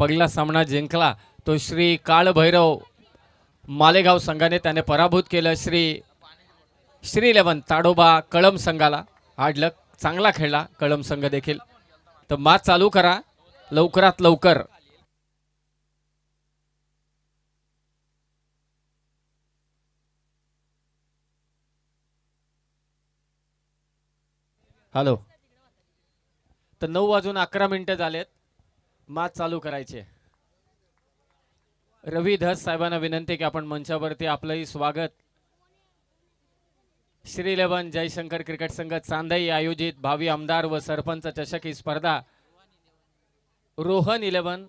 पहिला सामना जिंकला तो श्री काळभैरव मालेगाव संघाने त्याने पराभूत केलं श्री 11 ताडोबा कळम संघाला. हाडलक चांगला खेळला कळम संघ देखील. तर मॅच चालू करा लवकरात लवकर. हॅलो. तर 9:11 झालेत. मॅच चालू करायचे. रवी धस साहेबांना विनंती की आपण मंचावरती आपलंही स्वागत. श्री 11 जयशंकर क्रिकेट संघ चांदई आयोजित भावी आमदार व सरपंच चषक ही स्पर्धा रुहान 11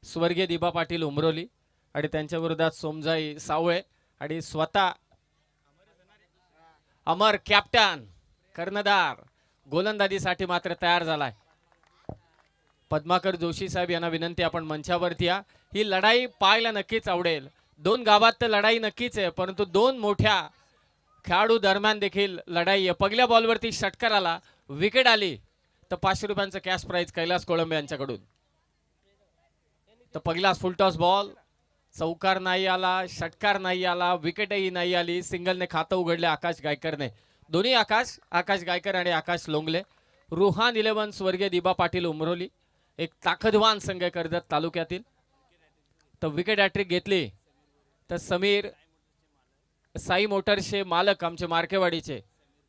स्वर्गीय दिबा पाटील उमरोली आणि त्यांच्या विरोधात सोमजाई सावळे आणि स्वतः अमर कॅप्टन कर्णधार गोलंदाजीसाठी मात्र तयार झालाय. पद्माकर जोशी साहेब यांना विनंती आपण मंचावरती या. ही लढाई पाहायला नक्कीच आवडेल. दोन गावात तर लढाई नक्कीच आहे परंतु दोन मोठ्या खेळाडू दरम्यान देखील लढाई आहे. पहिल्या बॉलवरती षटकार आला विकेट आली तर 500 रुपयांचं कॅश प्राइज कैलास कोळंबे यांच्याकडून. तर पहिलाच फुलटॉस बॉल चौकार नाही आला षटकार नाही आला विकेटही नाही आली. सिंगलने खातं उघडले आकाश गायकरने. दोन्ही आकाश गायकर आणि आकाश लोंगले. रुहान 11 स्वर्गीय दिबा पाटील उमरोली एक ताकदवान संघ कर्जत तालुक्यातील. तर विकेट हॅट्रिक घेतली तर समीर साई मोटर्सचे मालक आमचे मार्केवाडीचे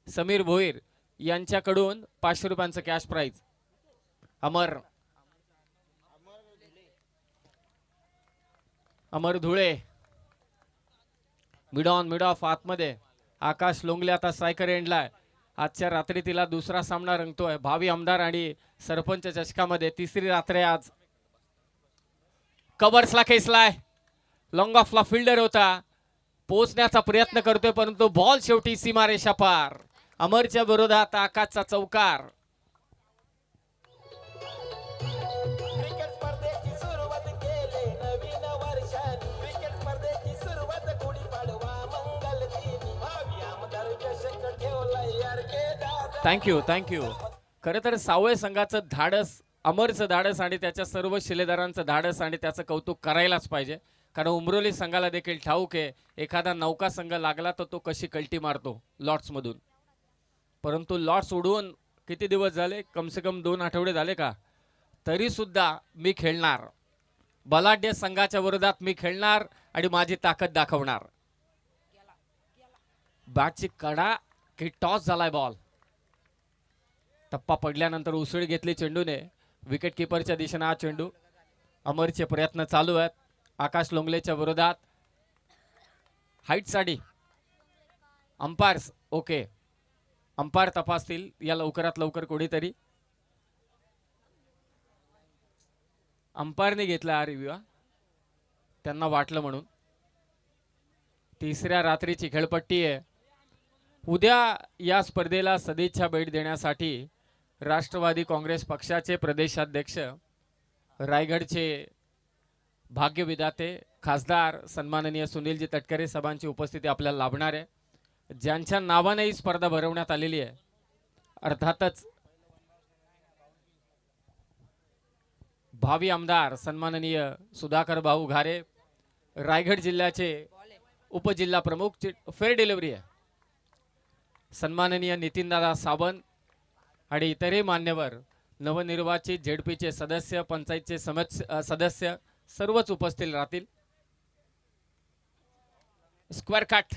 समीर भोईर यांच्याकडून 500 रुपयांचं cash prize. Amar Dhule mid off आतमध्ये. आकाश लोंगले आता स्ट्रायकर एंडला. आजच्या रात्री तिला दुसरा सामना रंगतोय भावी आमदार आणि सरपंच चषकामध्ये. तिसरी रात्र आज. कव्हर्सला खेचलाय लॉंग ऑफला फिल्डर होता पोहोचण्याचा प्रयत्न करतोय परंतु बॉल शेवटी सीमारेषा पार. अमरच्या विरोधात आकाशचा चौकार. थँक्यू. खरं तर सावळे संघाचं धाडस अमरचं धाडस आणि त्याच्या सर्व शिलेदारांचं धाडस आणि त्याचं कौतुक करायलाच पाहिजे. कारण उमरोली संघाला देखील ठाऊक आहे एखादा नौका संघ लागला तर तो कशी कल्टी मारतो लॉट्स मधून. परंतु लॉट्स उडवून किती दिवस झाले कमसे कम 2 आठवडे झाले का तरी सुद्धा मी खेळणार. बलाढ्य संघाच्या विरोधात मी खेळणार आणि माझी ताकद दाखवणार. बॅटची कडा की टॉस झालाय बॉल. टप्पा पडल्यानंतर उसळी घेतली चेंडूने. विकेट किपरच्या दिशेने हा चेंडू. अमरचे प्रयत्न चालू आहेत आकाश लोंगलेच्या विरोधात. हाईटसाठी अंपायर्स ओके. अंपायर तपासतील या लवकरात लवकर कोणीतरी. अंपायरने घेतला हा रिव्ह्यू त्यांना वाटलं म्हणून. तिसऱ्या रात्रीची खेळपट्टी आहे. उद्या या स्पर्धेला सदिच्छा भेट देण्यासाठी राष्ट्रवादी काँग्रेस पक्षाचे प्रदेशाध्यक्ष रायगडचे भाग्यविधाते खासदार सन्माननीय सुनीलजी तटकरे साहेबांची उपस्थिती आपल्याला लाभणार आहे. ज्यांच्या नावाने ही स्पर्धा भरवण्यात आलेली आहे अर्थातच भावी आमदार सन्माननीय सुधाकर भाऊ घारे रायगड जिल्ह्याचे उपजिल्हा प्रमुख. फेअर डिलिव्हरी आहे सन्माननीय नितीनदादा सावंत आणि इतरही मान्यवर नवनिर्वाचित झेडपीचे सदस्य पंचायतचे सदस्य सर्वच उपस्थित राहतील. स्क्वेअर कट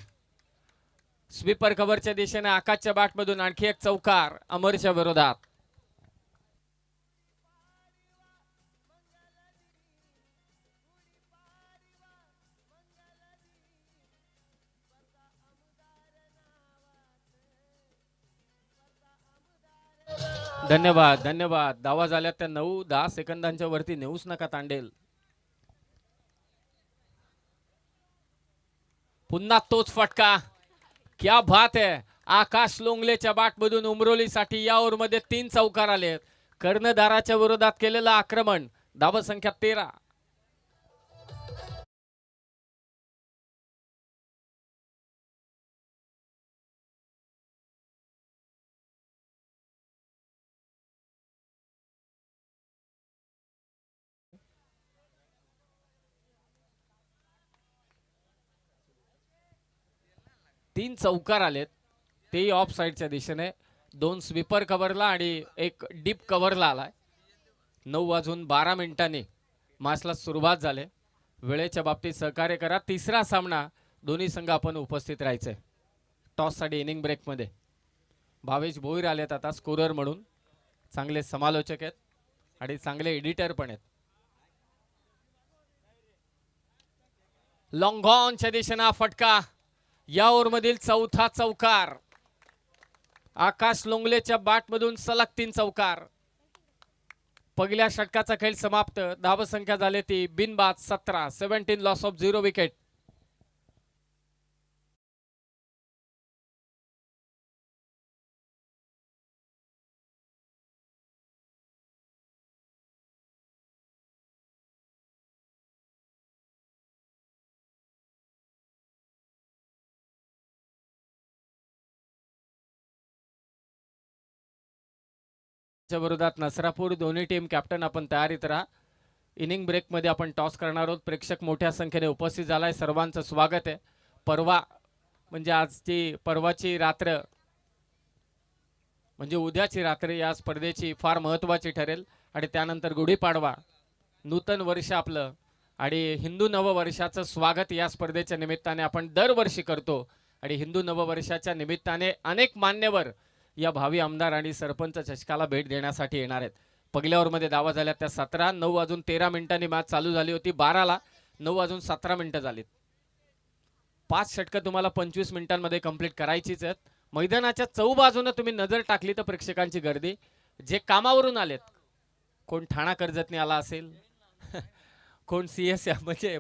स्वीपर कव्हरच्या दिशेने आकाशच्या बॅटमधून आणखी एक चौकार अमरच्या विरोधात. धन्यवाद. धावा झाल्या त्या 9-10 सेकंदांच्या वरती नेऊच नका तांडेल. पुन्हा तोच फटका. क्या बात है. आकाश लोंगलेच्या बॅटमधून उमरोलीसाठी या ओव्हरमध्ये 3 चौकार आलेत. कर्णधाराच्या विरोधात केलेलं आक्रमण. धावा संख्या 13. 3 चौकार आलेत, तेही ऑफ साईडच्या दिशेने. 2 स्वीपर कव्हरला आणि एक डीप कव्हरला आलाय. 9:12 मॅचला सुरुवात झाली. वेळेच्या बाबतीत सहकार्य करा. तिसरा सामना दोन्ही संघ आपण उपस्थित राहायचे. टॉससाठी इनिंग ब्रेकमध्ये भावेश भोईर आलेत आता स्कोरर म्हणून. चांगले समालोचक आहेत आणि चांगले एडिटर पण आहेत. लॉंग ऑनच्या दिशेने फटका. या ओव्हरमधील चौथा चौकार. आकाश लोंगलेच्या बॅटमधून सलग 3 चौकार. पहिल्या षटकाचा खेळ समाप्त. धावसंख्या झाली ती बिनबाद 17. 17 लॉस ऑफ 0 विकेट. विरोधात नसरापूर दोन्ही टीम कॅप्टन आपण तयारीत राहा. इनिंग ब्रेक मध्ये आपण टॉस करणार आहोत. प्रेक्षक मोठ्या संख्येने उपस्थित झालाय. सर्वांचं स्वागत आहे. परवा म्हणजे आजची परवाची रात्र म्हणजे उद्याची रात्र या स्पर्धेची फार महत्त्वाची ठरेल आणि त्यानंतर गुढीपाडवा नूतन वर्ष आपलं आणि हिंदू नववर्षाचं स्वागत या स्पर्धेच्या निमित्ताने आपण दरवर्षी करतो. आणि हिंदू नववर्षाच्या निमित्ताने अनेक मान्यवर या भावी आमदार आणि सरपंच चषकाला भेट देण्यासाठी येणार आहेत. पहिल्या ओव्हरमध्ये धावा झाल्या त्या 17. 9:13 मॅच चालू झाली होती. 12ला 9:17 झालीत. 5 षटकं तुम्हाला 25 मिनिटांमध्ये कंप्लीट करायचीच आहेत. मैदानाच्या चौबाजूने तुम्ही नजर टाकली तर प्रेक्षकांची गर्दी. जे कामावरून आलेत, कोण ठाणा कर्जतने आला असेल, कोण CS म्हणजे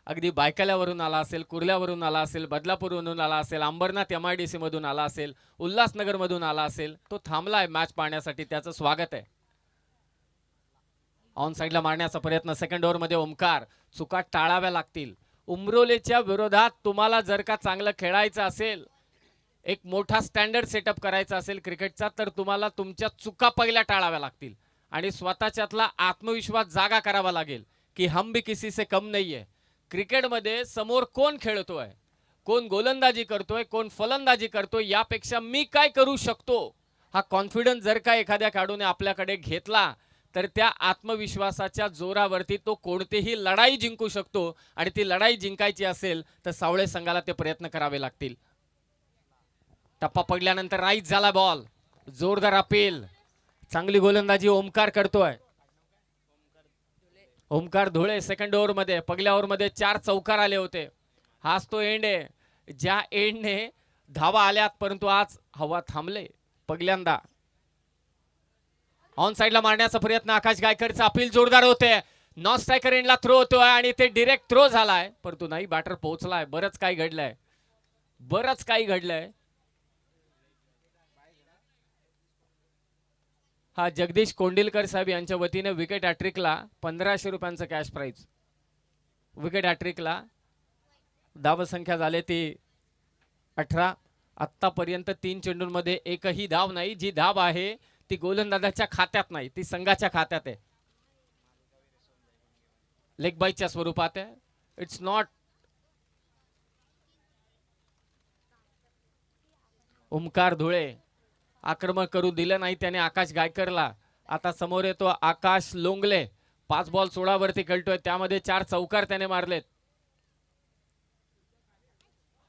अगदी बायकल्यावरून आला असेल, कुर्ल्यावरून आला असेल, बदलापूरवरून आला असेल, अंबरनाथ MIDC मधून आला असेल, उल्हासनगर मधून आला असेल, तो थांबलाय मॅच पाहण्यासाठी. त्याचं स्वागत आहे. ऑन साइडला मारण्याचा प्रयत्न. सेकंड ओव्हरमध्ये ओमकार. चुका टाळाव्या लागतील. उमरोलेच्या विरोधात तुम्हाला जर का चांगलं खेळायचं असेल, एक मोठा स्टँडर्ड सेटअप करायचा असेल क्रिकेटचा, तर तुम्हाला तुमच्या चुका पहिल्या टाळाव्या लागतील आणि स्वतःच्यातला आत्मविश्वास जागा करावा लागेल की हम भी किसी से कम नहीं है. क्रिकेटमध्ये समोर कोण खेळतोय, कोण गोलंदाजी करतोय, कोण फलंदाजी करतोय, यापेक्षा मी काय करू शकतो हा कॉन्फिडन्स जर का एखाद्या खेळाडूने आपल्याकडे घेतला तर त्या आत्मविश्वासाच्या जोरावरती तो कोणतीही लढाई जिंकू शकतो. आणि ती लढाई जिंकायची असेल तर सावळे संघाला ते प्रयत्न करावे लागतील. टप्पा पडल्यानंतर राईट झाला बॉल. जोरदार अपील. चांगली गोलंदाजी ओमकार करतोय. ओमकार धुळे सेकंड ओव्हरमध्ये. पहिल्या ओव्हरमध्ये 4 चौकार आले होते. हाच तो एंड आहे ज्या एंडने धावा आल्यात, परंतु आज हवा थांबले. पहिल्यांदा ऑन साइडला मारण्याचा प्रयत्न. आकाश गायकरचा अपील जोरदार होते. नॉन स्ट्रायकर एंडला थ्रो होतोय आणि ते डिरेक्ट थ्रो झालाय, परंतु नाही, बॅटर पोहोचलाय. बरंच काही घडलंय, बरंच काही घडलंय. हा जगदीश कोंडिलकर साहेब यांच्या वतीने विकेट हॅट्रिकला 1500 रुपयांचं कॅश प्राइज. विकेट हॅट्रिकला धावसंख्या झाली ती 18. आतापर्यंत 3 चेंडूंमध्ये एकही धाव नाही. जी धाव आहे ती गोलंदाजाच्या खात्यात नाही, ती संघाच्या खात्यात आहे. लेग बाईच्या स्वरूपात आहे. It's not. ओमकार धुळे आक्रमण करू दिलं नाही त्याने आकाश गायकरला. आता समोर येतो आकाश लोंगले. 5 बॉल 16 वरती खेळतोय. त्यामध्ये 4 चौकार त्याने मारलेत.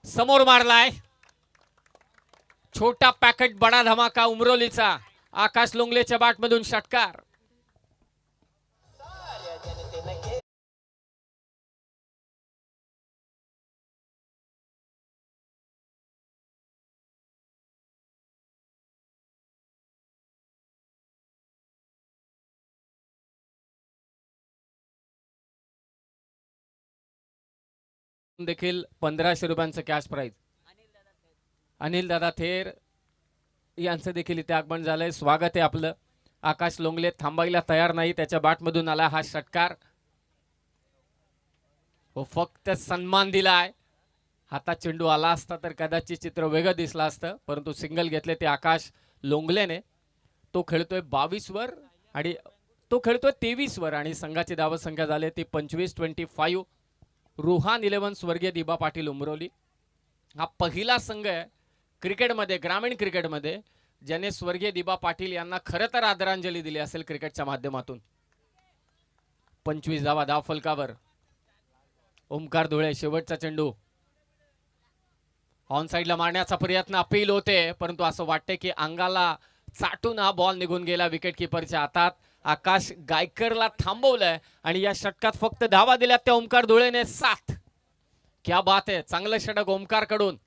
समोर मारलाय. छोटा पॅकेट बडा धमाका उमरोलीचा. आकाश लोंगलेच्या बॅटमधून षटकार. देखील 1500 रुपयांचं कॅश प्राइज. अनिल दादा थेर यांचं देखील इथे आगमन झालंय. स्वागत आहे आपलं. आकाश लोंगले थांबायला तयार नाही. त्याच्या बॅटमधून आला हा षटकार. हो फक्त सन्मान दिलाय. हातात चेंडू आला असता तर कदाचित चित्र वेगळं दिसलं असतं, परंतु सिंगल घेतले ते आकाश लोंगलेने. तो खेळतोय 22 वर आणि तो खेळतोय 23 वर आणि संघाची धावसंख्या झाली ती 25. 25. रुहान 11 स्वर्गीय दिबा पाटील उमरोली. हा पहिला संघ आहे क्रिकेटमध्ये, ग्रामीण क्रिकेटमध्ये, ज्याने स्वर्गीय दिबा पाटील यांना खरं तर आदरांजली दिली असेल क्रिकेटच्या माध्यमातून. 25 धावा धावफलकावर. ओमकार धुळे शेवटचा चेंडू ऑन साइडला मारण्याचा प्रयत्न, अपील होते परंतु असं वाटते की अंगाला चाटून हा बॉल निघून गेला विकेट किपरच्या हातात. आकाश गायकरला थांबवलंय आणि या षटकात फक्त धावा दिल्यात त्या ओमकार धुळेने 7. क्या बात आहे, चांगलं षटक ओमकार कडून.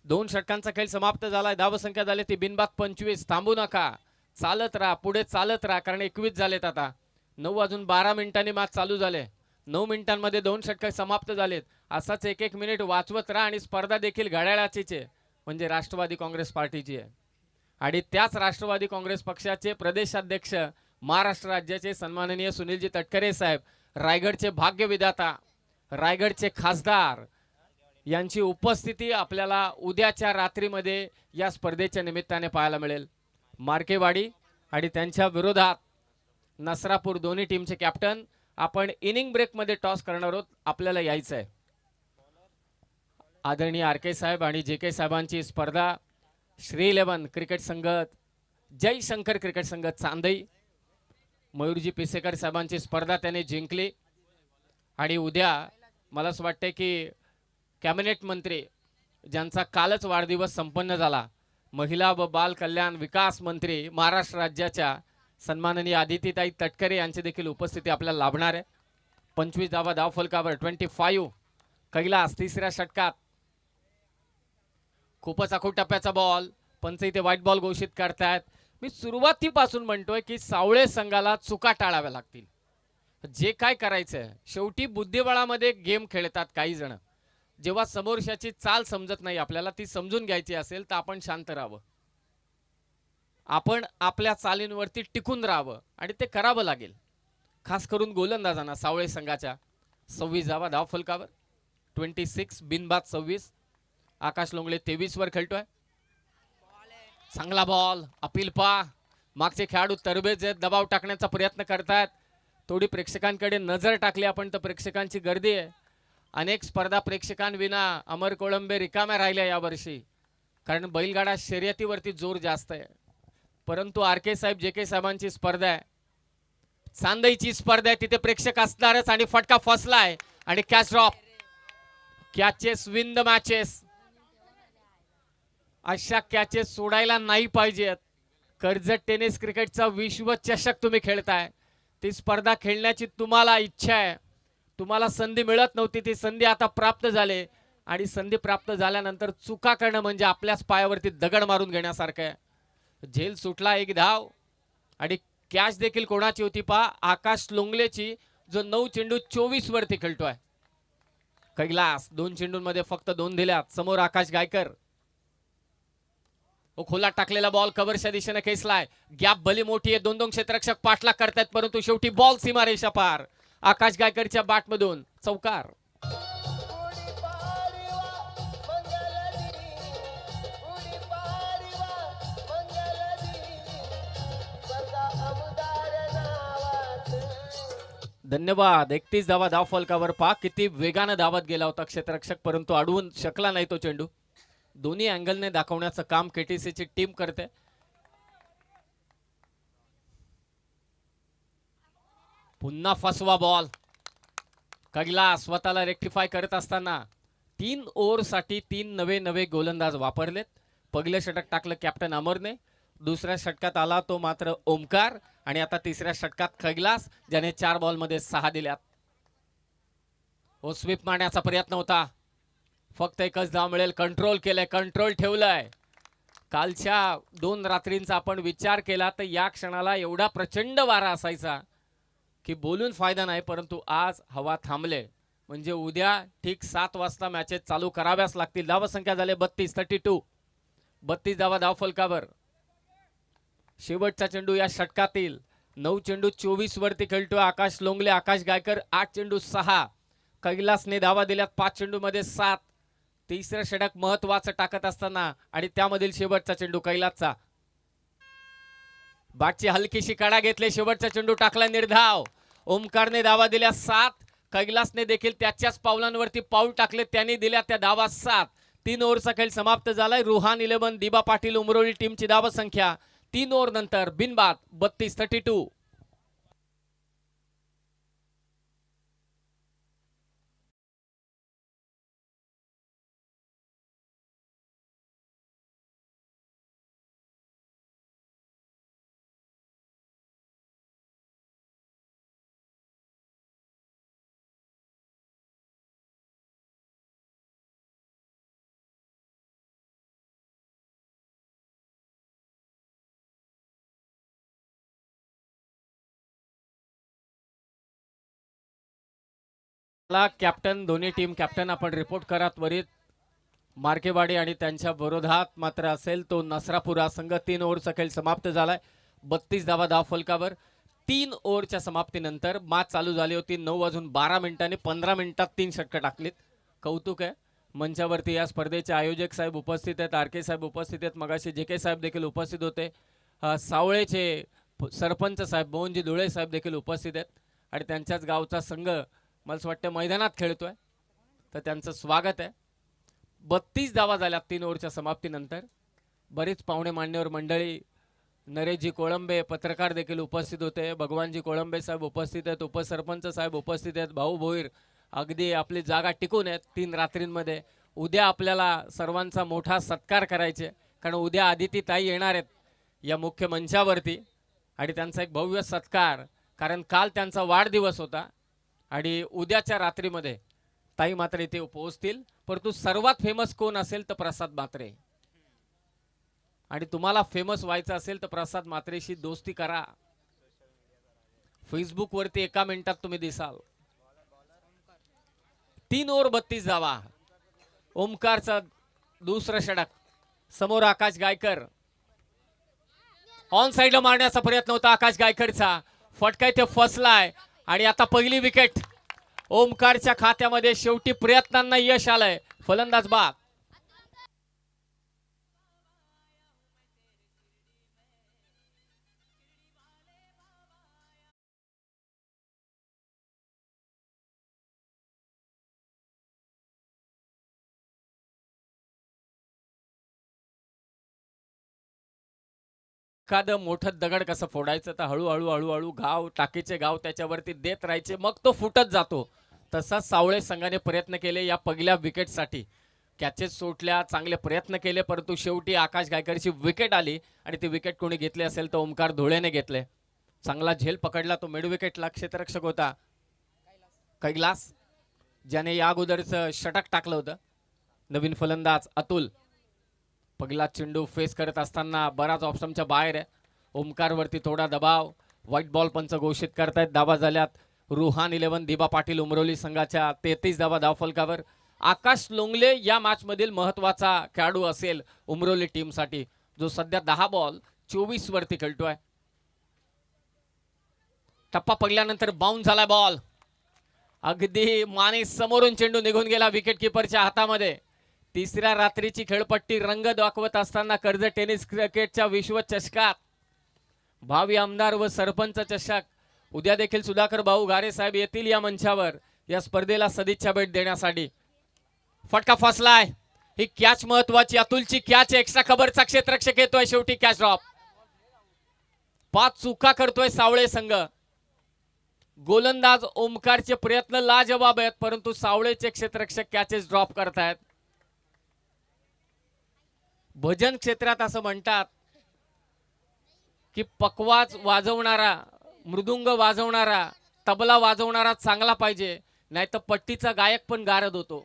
2 षटकांचा खेळ समाप्त झालाय. धावसंख्या झाली ती बिनबाद 25. थांबू नका, चालत राहा, पुढे चालत राहा, कारण 21 झालेत आता. 9 वाजून 12 मिनिटांनी मॅच चालू झाले. 9 मिनिटांमध्ये 2 षटक समाप्त झालेत. असाच 1-1 मिनिट वाचवत राहा आणि स्पर्धा देखील घड्याळाचीच आहे, म्हणजे राष्ट्रवादी काँग्रेस पार्टीची आहे. आणि त्याच राष्ट्रवादी काँग्रेस पक्षाचे प्रदेशाध्यक्ष महाराष्ट्र राज्याचे सन्माननीय सुनीलजी तटकरे साहेब, रायगडचे भाग्यविधाता, रायगडचे खासदार यांची उपस्थिती आपल्याला उद्याच्या रात्रीमध्ये या स्पर्धेच्या निमित्ताने पाहायला मिळेल. मार्केवाडी आणि त्यांच्या विरोधात नसरापूर दोन्ही टीमचे कॅप्टन. आपण इनिंग ब्रेकमध्ये टॉस करणार आहोत, आपल्याला यायचं आहे. आदरणीय आर.के. साहेब आणि जे.के. साहेबांची स्पर्धा श्री 11 क्रिकेट संघ, जयशंकर क्रिकेट संघ चांदई, मयूरजी पिसेकर साहेबांची स्पर्धा त्याने जिंकली. आणि उद्या मला असं वाटतं की कॅबिनेट मंत्री ज्यांचा कालच वाढदिवस संपन्न झाला, महिला व बाल कल्याण विकास मंत्री महाराष्ट्र राज्याच्या सन्माननीय आदितीताई तटकरे यांची देखील उपस्थिती आपल्याला लाभणार आहे. 25 धावा धावफलकावर. 25. कैलास तिसऱ्या षटकात. खूपच आखूड टप्प्याचा बॉल, पंच इथे व्हाईट बॉल घोषित करतायत. मी सुरुवातीपासून म्हणतोय की सावळे संघाला चुका टाळाव्या लागतील. जे काय करायचंय, शेवटी बुद्धिबळामध्ये गेम खेळतात काही जण. जेव्हा समोरच्याची चाल समजत नाही आपल्याला, ती समजून घ्यायची असेल तर आपण शांत राहावं, आपण आपल्या चालींवरती टिकून राहावं आणि ते करावं लागेल. खास करून गोलंदाजांना सावळे संघाच्या. 26 धावा धावफलकावर. 26 बिनबाद 26. आकाश लोंगळे 23 वर खेळतोय. चांगला बॉल, अपील पा. मागचे खेळाडू तरबेज आहेत, दबाव टाकण्याचा प्रयत्न करतात. थोडी प्रेक्षकांकडे नजर टाकली आपण तर प्रेक्षकांची गर्दी आहे. अनेक स्पर्धा प्रेक्षकांविना अमर कोळंबे रिकाम्या राहिल्या यावर्षी, कारण बैलगाडा शर्यतीवरती जोर जास्त आहे. परंतु आर.के. साहेब, जे.के. साहेबांची स्पर्धा आहे, चांदईची स्पर्धा आहे, तिथे प्रेक्षक असणारच. आणि फटका फसलाय आणि catch drop. Catches win the matches. अशा कॅचेस सोडायला नाही पाहिजेत. कर्जत टेनिस क्रिकेटचा विश्वचषक तुम्ही खेळताय, ती स्पर्धा खेळण्याची तुम्हाला इच्छा आहे, तुम्हाला संधी मिळत नव्हती, ती संधी आता प्राप्त झाली. आणि संधी प्राप्त झाल्यानंतर चुका करणं म्हणजे आपल्याच पायावरती दगड मारून घेण्यासारखं आहे. झेल सुटला, 1 धाव. आणि कॅच देखील कोणाची होती पहा, आकाश लोंगलेची, जो 9 चेंडू 24 वरती खेळतोय. कैलास 2 चेंडूंमध्ये फक्त 2 दिल्यात. समोर आकाश गायकर. खोला टाकलेला बॉल कव्हरच्या दिशेने खेचलाय. गॅप भली मोठी आहे, 2-2 क्षेत्ररक्षक पाठलाग करतायत, परंतु शेवटी बॉल सीमारेषा पार. आकाश गायकरच्या बॅटमधून चौकार. धन्यवाद. 31 धावा धावफलकावर. पहा किती वेगाने धावत गेला होता क्षेत्ररक्षक, परंतु अडवून शकला नाही तो चेंडू. दोन्ही अँगलने दाखवण्याचं काम केटीसीची टीम करते. पुन्हा फसवा बॉल. कैलास स्वतःला रेक्टिफाय करत असताना 3 ओव्हरसाठी 3 नवे गोलंदाज वापरलेत. पहिलं षटक टाकलं कॅप्टन अमरने, दुसऱ्या षटकात आला तो मात्र ओमकार, आणि आता तिसऱ्या षटकात कैलास, ज्याने 4 बॉलमध्ये 6 दिल्यात. स्वीप मारण्याचा प्रयत्न होता, फक्त एकच धाव मिळेल. कंट्रोल केलंय, कंट्रोल ठेवलंय. कालच्या 2 रात्रींचा आपण विचार केला तर या क्षणाला एवढा प्रचंड वारा असायचा की बोलून फायदा नाही, परंतु आज हवा थांबले, म्हणजे उद्या ठीक 7 वाजता मॅचेस चालू कराव्याच लागतील. धावसंख्या झाले 32. 32 धावा धावफलकावर. शेवटचा चेंडू या षटकातील. 9 चेंडू 24 वरती खेळतोय आकाश लोंगले. आकाश गायकर 8 चेंडू 6. कैलासने धावा दिल्यात 5 चेंडूमध्ये 7. तिसरं षटक महत्वाचं टाकत असताना आणि त्यामधील शेवटचा चेंडू कैलासचा. बॅटची हलकीशी कडा घेतले, शेवटचा चेंडू टाकला निर्धाव. ओमकारने धावा दिल्या 7. कैलासने देखील त्याच्याच पावलांवरती पाऊल टाकले, त्यांनी दिल्या त्या धावा 7. 3 ओव्हरचा खेळ समाप्त झालाय. रुहान 11 दिबा पाटील उमरोली टीमची धाव संख्या 3 ओव्हर नंतर बिनबाद 32-32. कॅप्टन दोन्ही टीम कॅप्टन आपण रिपोर्ट करा त्वरित. मार्केवाडी आणि त्यांच्या विरोधात मात्र असेल तो नसरापुरा संघ. 3 ओव्हरचा खेळ समाप्त झालाय. 32 धावा धाव फलकावर. 3 ओव्हरच्या समाप्तीनंतर मॅच चालू झाली होती. 9:12 15 मिनिटात 3 षटकं टाकलीत. कौतुक आहे. मंचावरती या स्पर्धेचे आयोजक साहेब उपस्थित आहेत. आर के साहेब उपस्थित आहेत. मगाशी जे के साहेब देखील उपस्थित होते. सावळेचे सरपंच साहेब मोहनजी धुळे साहेब देखील उपस्थित आहेत आणि त्यांच्याच गावचा संघ मला असं वाटतं मैदानात खेळतोय तर त्यांचं स्वागत आहे. 32 धावा झाल्या 3 ओव्हरच्या समाप्तीनंतर. बरीच पाहुणे मान्यवर मंडळी नरेशजी कोळंबे पत्रकार देखील उपस्थित होते. भगवानजी कोळंबे साहेब उपस्थित आहेत. उपसरपंच साहेब उपस्थित आहेत. भाऊ भोईर अगदी आपली जागा टिकून आहेत 3 रात्रींमध्ये. उद्या आपल्याला सर्वांचा मोठा सत्कार करायचे कारण उद्या आदिती ताई येणार आहेत या मुख्य मंचावरती आणि त्यांचा एक भव्य सत्कार कारण काल त्यांचा वाढदिवस होता आणि उद्याच्या रात्रीमध्ये ताई मात्र इथे पोहोचतील. परंतु सर्वात फेमस कोण असेल तर प्रसाद म्हात्रे आणि तुम्हाला फेमस व्हायचं असेल तर प्रसाद म्हात्रेशी दोस्ती करा. फेसबुक वरती 1 मिनिटात तुम्ही दिसाल. 3 ओव्हर 32 धावा. ओमकारचा दुसरा षटक. समोर आकाश गायकर. ऑन साइडला मारण्याचा प्रयत्न होता आकाश गायकरचा. फटका इथे फसलाय आणि आता पहिली विकेट ओमकारच्या खात्यामध्ये. शेवटी प्रयत्नांना यश आलंय. फलंदाज बाद. एखादं मोठं दगड कसं फोडायचं तर हळूहळू हळूहळू गाव टाकीचे गाव त्याच्यावरती देत राहायचे मग तो फुटत जातो. तसाच सावळे संघाने प्रयत्न केले या पहिल्या विकेटसाठी. कॅचेस सोडल्या चांगले प्रयत्न केले परंतु शेवटी आकाश गायकरची विकेट आली आणि ती विकेट कोणी घेतली असेल तर ओमकार धुळेने घेतले. चांगला झेल पकडला. तो मिड विकेटला क्षेत्ररक्षक होता कैलास ज्याने या अगोदरचं षटक टाकलं होतं. नवीन फलंदाज अतुल. पहिला चेंडू फेस करत असताना बराच ऑप्शनच्या बाहेर आहे. ओमकार वरती थोडा दबाव. व्हाईट बॉल पंच घोषित करतायत. धावा झाल्यात. रुहान 11 दिबा पाटील उमरोली संघाच्या 33 धावा धावफलकावर. आकाश लोंगले या मॅच मधील महत्वाचा खेळाडू असेल उमरोली टीमसाठी जो सध्या 10 बॉल 24 वरती खेळतोय. टप्पा पडल्यानंतर बाउन्स झाला बॉल. अगदी माने समोरून चेंडू निघून गेला विकेट किपरच्या हातामध्ये. तिसऱ्या रात्रीची खेळपट्टी रंग दाखवत असताना कर्ज टेनिस क्रिकेटच्या विश्व चषकात भावी आमदार व सरपंच चषक उद्या देखील सुधाकर भाऊ गारे साहेब येतील या मंचावर या स्पर्धेला सदिच्छा भेट देण्यासाठी. फटका फसलाय. ही कॅच महत्वाची. अतुलची कॅच. एक्स्ट्रा कव्हरचा क्षेत्ररक्षक येतोय. शेवटी कॅच ड्रॉप. 5 चुका करतोय सावळे संघ. गोलंदाज ओमकारचे प्रयत्न लाजवाब आहेत परंतु सावळेचे क्षेत्ररक्षक कॅचेस ड्रॉप करतायत. भजन क्षेत्रात असं म्हणतात की पकवाज वाजवणारा मृदुंग वाजवणारा तबला वाजवणारा चांगला पाहिजे नाहीतर पट्टीचा गायक पण गारद होतो.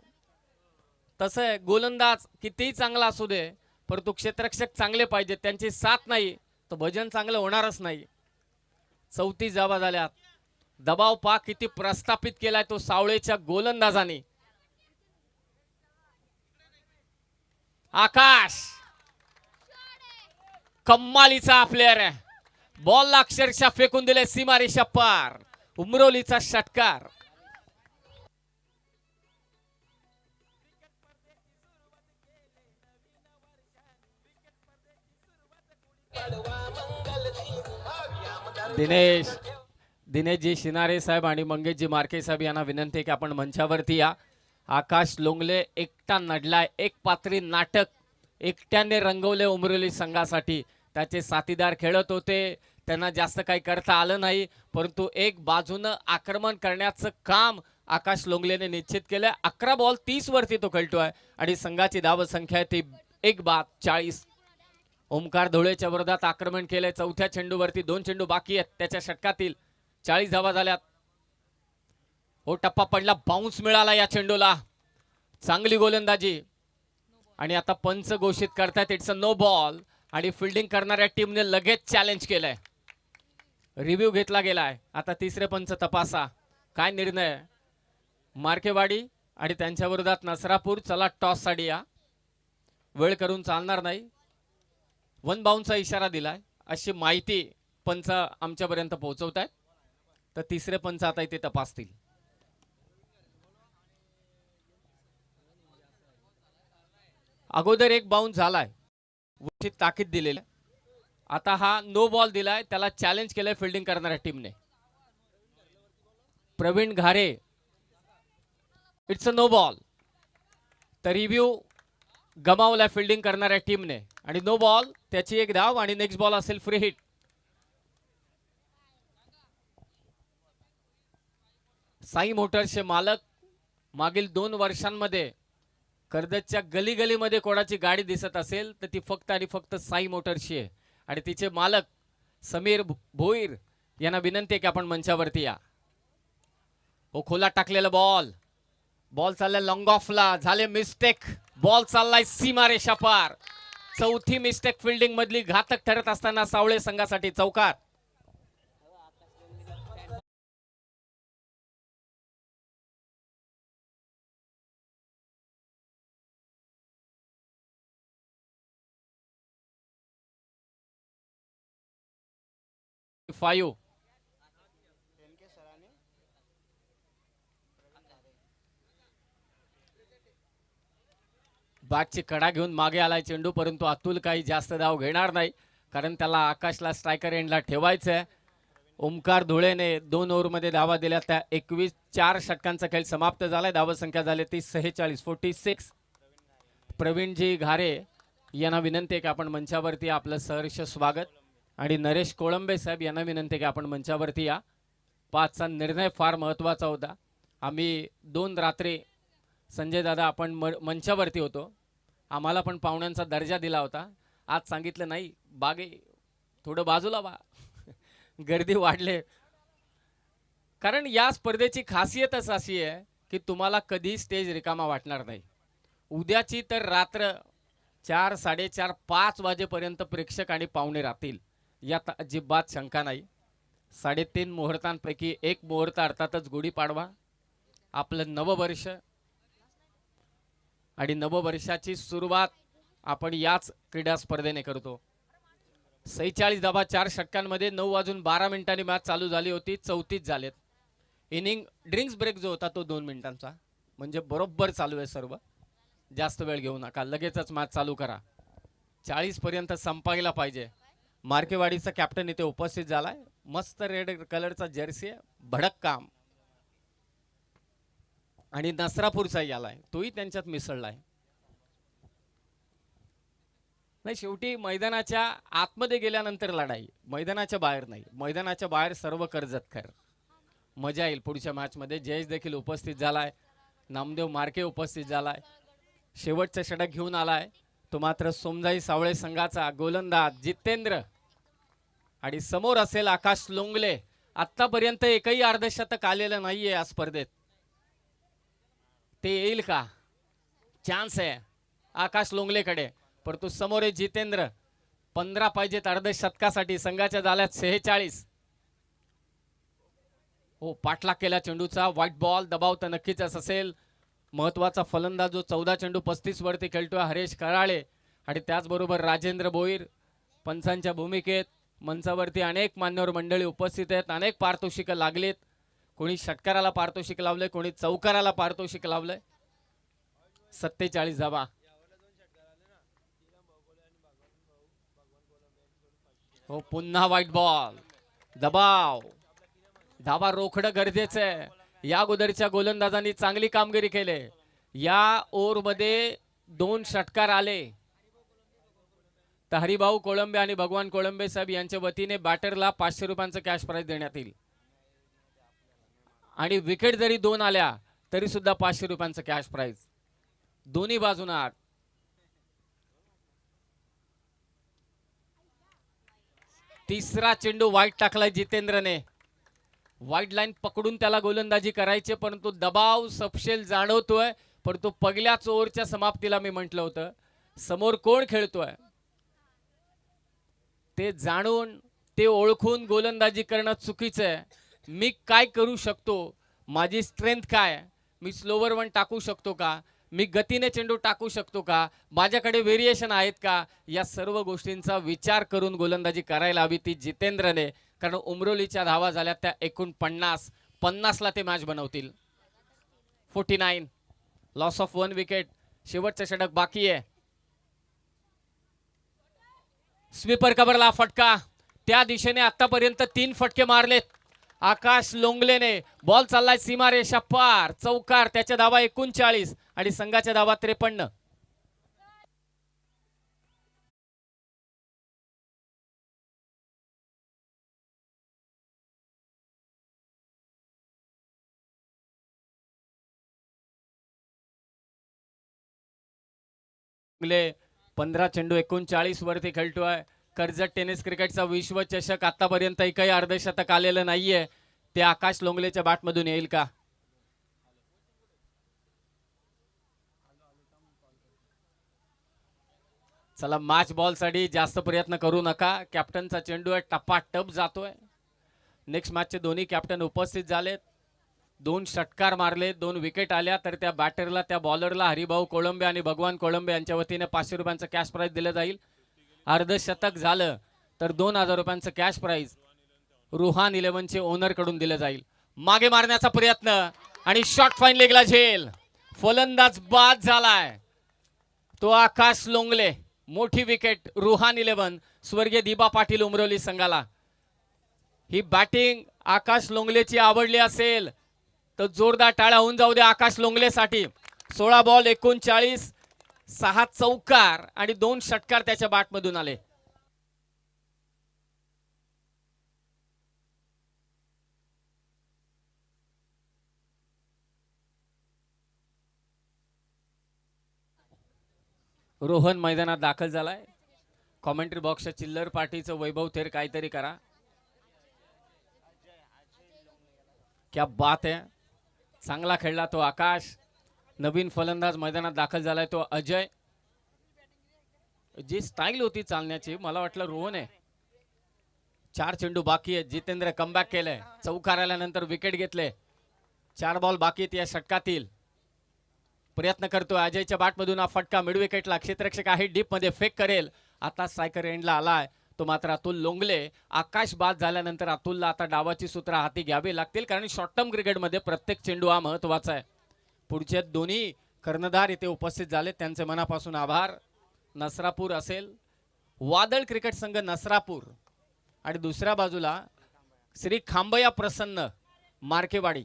तसं आहे गोलंदाज कितीही चांगला असू दे परंतु क्षेत्ररक्षक चांगले पाहिजे. त्यांची साथ नाही तर भजन चांगलं होणारच नाही. 34 धावा झाल्यात. दबाव पाक किती प्रस्थापित केलाय तो सावळेच्या गोलंदाजाने. आकाश कम्मालीचा प्लेयर आहे. बॉलला अक्षरशः फेकून दिले सीमारेषा पार. उमरोलीचा षटकार. दिनेशजी शिनारे साहेब आणि मंगेशजी मार्के साहेब यांना विनंती आहे की आपण मंचावरती या आकाश लोंगले एकटा नडलाय. एक पात्री नाटक एकट्याने रंगवले उमरवली संघासाठी. त्याचे साथीदार खेळत होते, त्यांना जास्त काही करता आलं नाही, परंतु एक बाजूनं आक्रमण करण्याचं काम आकाश लोंगलेने निश्चित केलं. 11 बॉल 30 वरती तो खेळतोय आणि संघाची धाव संख्या ती 1/40. ओमकार धुळेच्या विरोधात आक्रमण केलंय. चौथ्या चेंडूवरती 2 चेंडू बाकी आहेत त्याच्या षटकातील. 40 धावा झाल्यात. हो, टप्पा पडला, बाउन्स मिळाला या चेंडूला. चांगली गोलंदाजी आणि आता पंच घोषित करतात इट्स अ नो बॉल आणि फिल्डिंग करणाऱ्या टीमने लगेच चॅलेंज केलंय. रिव्ह्यू घेतला गेलाय. आता तिसरे पंच तपासा काय निर्णय. मार्केवाडी आणि त्यांच्या विरोधात नसरापूर. चला टॉस साठी या. वेळ करून चालणार नाही. 1 बाउन्सचा इशारा दिलाय अशी माहिती पंच आमच्यापर्यंत पोहोचवत आहेत. तर तिसरे पंच आता इथे तपासतील. अगोदर 1 बाउन्स झालाय, ताकीद दिलेली. आता हा नो बॉल दिलाय, त्याला चॅलेंज केलंय फिल्डिंग करणाऱ्या टीमने. Praveen Ghare it's a no ball. तर रिव्ह्यू गमावलाय फिल्डिंग करणाऱ्या टीमने आणि नो बॉल. त्याची 1 धाव आणि नेक्स्ट बॉल असेल फ्री हिट. साई मोटर्सचे मालक मागील 2 वर्षांमध्ये कर्जतच्या गली गलीमध्ये कोणाची गाडी दिसत असेल तर ती फक्त आणि फक्त साई मोटर्सची आहे. आणि तिचे मालक समीर भोईर यांना विनंती आहे की आपण मंचावरती या. हो, खोला टाकलेला बॉल. बॉल चाललाय लॉंग ऑफला. झाले मिस्टेक. बॉल चाललाय सीमारेषा पार. चौथी मिस्टेक फिल्डिंग मधली घातक ठरत असताना सावळे संघासाठी चौकार. फायू बॅटची कडा घेऊन मागे आलाय चेंडू, परंतु अतुल काही जास्त धाव घेणार नाही कारण त्याला आकाशला स्ट्रायकर एंडला ठेवायचंय. ओमकार धुळेने 2 ओव्हरमध्ये धावा दिल्या. त्या 21-4 षटकांचा खेळ समाप्त झालाय. धावा संख्या झाली ती 46. प्रवीणजी घारे यांना विनंती आहे की आपण मंचावरती आपलं सहर्ष स्वागत. आणि नरेश कोळंबे साहेब यांना विनंती आहे की आपण मंचावरती या. 5चा निर्णय फार महत्त्वाचा होता. आम्ही 2 रात्री संजय दादा आपण मंचावरती होतो. आम्हाला पण पाहुण्यांचा दर्जा दिला होता. आज सांगितलं नाही बागे थोडं बाजूला वा. गर्दी वाढले कारण या स्पर्धेची खासियतच अशी आहे की तुम्हाला कधी स्टेज रिकामा वाटणार नाही. उद्याची तर रात्र 4, 4:30, 5 वाजेपर्यंत प्रेक्षक आणि पाहुणे राहतील यात अजिबात शंका नाही. 3.5 मुहूर्तांपैकी एक मुहूर्त अर्थातच गुढीपाडवा, आपलं नववर्ष. आणि नववर्षाची सुरुवात आपण याच क्रीडा स्पर्धेने करतो. 46 धावा 4 षटकांमध्ये. 9:12 मॅच चालू झाली होती. 34 झालेत. इनिंग ड्रिंक्स ब्रेक जो होता तो 2 मिनिटांचा, म्हणजे बरोबर चालू आहे सर्व. जास्त वेळ घेऊ नका, लगेचच मॅच चालू करा. 40 पर्यंत संपायला पाहिजे. मार्केवाडीचा कॅप्टन इथे उपस्थित झालाय. मस्त रेड कलरचा जर्सी आहे, भडक काम. आणि नसरापूरचाही आलाय, तोही त्यांच्यात मिसळलाय. नाही, शेवटी मैदानाच्या आतमध्ये गेल्यानंतर लढाई, मैदानाच्या बाहेर नाही. मैदानाच्या बाहेर सर्व कर्जतकर. मजा येईल पुढच्या मॅच मध्ये. जयेश देखील उपस्थित झालाय. नामदेव मार्के उपस्थित झालाय. शेवटचा षटक घेऊन आलाय तो मात्र सोमजाई सावळे संघाचा गोलंदाज जितेंद्र. आणि समोर असेल आकाश लोंगले. आतापर्यंत एकही अर्धशतक आलेलं नाहीये या स्पर्धेत. ते येईल का? चान्स आहे आकाश लोंगलेकडे. परंतु समोर आहे जितेंद्र. 15 पाहिजेत अर्धशतकासाठी. संघाच्या झाल्यात 46. हो, पाठलाग केला चेंडूचा. White ball. दबाव तर नक्कीच असेल. महत्वाचा फलंदाज जो 14 चेंडू 35 वरती खेळतोय हरेश कराळे. आणि त्याचबरोबर राजेंद्र भोईर पंचांच्या भूमिकेत. मंचावरती अनेक मान्यवर मंडळी उपस्थित आहेत. अनेक पारितोषिकं लागलीत. कोणी षटकाराला पारितोषिक लावलंय, कोणी चौकाराला पारितोषिक लावलंय. 47 धावा. हो, पुन्हा व्हाईट बॉल. दबाव. धावा रोखणं गरजेचं आहे. या अगोदरच्या गोलंदाजांनी चांगली कामगिरी केली. या ओव्हरमध्ये 2 षटकार आले तर हरिभाऊ कोळंबे आणि भगवान कोळंबे साहेब यांच्या वतीने बॅटरला 500 रुपयांचं कॅश प्राइज देण्यात येईल आणि विकेट जरी 2 आल्या तरी सुद्धा 500 रुपयांचं कॅश प्राइज दोन्ही बाजूना. तिसरा चेंडू वाईट टाकलाय जितेंद्रने. वाईट लाईन पकडून त्याला गोलंदाजी करायची परंतु दबाव सपशेल जाणवतोय. परंतु पहिल्याच ओव्हरच्या समाप्तीला मी म्हटलं होतं समोर कोण खेळतोय ते जाणून ते ओळखून गोलंदाजी करणं चुकीचं आहे. मी काय करू शकतो, माझी स्ट्रेंथ काय, मी स्लोवर वन टाकू शकतो का, मी गतीने चेंडू टाकू शकतो का, माझ्याकडे व्हेरिएशन आहेत का, या सर्व गोष्टींचा विचार करून गोलंदाजी करायला हवी ती जितेंद्रने. कारण उमरोलीच्या धावा झाल्या त्या 49-50ला ते मॅच बनवतील. 49 लॉस ऑफ 1 विकेट. शेवटचं षटक बाकी आहे. स्वीपर कव्हरला फटका. त्या दिशेने आतापर्यंत 3 फटके मारलेत आकाश लोंगलेने. बॉल चाललाय सीमारेषा पार. चौकार. त्याच्या धावा 39 आणि संघाच्या धावा 53. लोंगले 15 चेंडू 39 वरती खेळतोय. कर्जत टेनिस क्रिकेटचा विश्वचषक आतापर्यंत एकही अर्धशतक आलेलं नाहीये. ते आकाश लोंगलेच्या बॅटमधून येईल का? चला मॅच बॉल साठी जास्त प्रयत्न करू नका. कॅप्टनचा चेंडू आहे टपाटप जातोय. नेक्स्ट मॅचचे दोन्ही कॅप्टन उपस्थित झालेत. 2 षटकार मारले, 2 विकेट आल्या तर त्या बॅटरला त्या बॉलरला हरिभाऊ कोळंबे आणि भगवान कोळंबे यांच्या वतीने 500 रुपयांचं कॅश प्राइज दिलं जाईल. अर्धशतक झालं तर 2000 रुपयांचं कॅश प्राइज रुहान 11चे ओनर कडून दिलं जाईल. मागे मारण्याचा प्रयत्न आणि शॉट फाईन लेगला झेल. फलंदाज बाद झालाय तो आकाश लोंगले. मोठी विकेट रुहान 11 स्वर्गीय दिबा पाटील उमरोली संघाला. ही बॅटिंग आकाश लोंगलेची आवडली असेल तर जोरदार टाळ्या होऊन जाऊ दे आकाश लोंगलेसाठी. 16 बॉल 39, 6 चौकार आणि 2 षटकार त्याच्या बॅटमधून आले. रोहन मैदानात दाखल झालाय. कॉमेंट्री बॉक्सच्या चिल्लर पार्टीचं वैभव थेर काहीतरी करा. क्या बात है. चांगला खेळला तो आकाश. नवीन फलंदाज मैदानात दाखल झालाय तो अजय. जी स्टाईल होती चालण्याची मला वाटलं रोहन आहे. 4 चेंडू बाकी आहे. जितेंद्र कमबॅक केलंय. चौकार आल्यानंतर विकेट घेतले. 4 बॉल बाकी आहेत या षटकातील. प्रयत्न करतोय अजयच्या बॅटमधून हा फटका मिड विकेटला. क्षेत्ररक्षक आहे डीप मध्ये फेक करेल. आता स्ट्रायकर एंडला आलाय तो मात्र अतुल लोंगले. आकाश बाद झाल्यानंतर अतुलला आता डावाची सूत्र हाती घ्यावी लागतील कारण शॉर्ट टर्म क्रिकेटमध्ये प्रत्येक चेंडू हा महत्वाचा आहे. पुढचे दोन्ही कर्णधार इथे उपस्थित झाले त्यांचे मनापासून आभार. नसरापूर असेल वादळ क्रिकेट संघ नसरापूर आणि दुसऱ्या बाजूला श्री खांबया प्रसन्न मार्केवाडी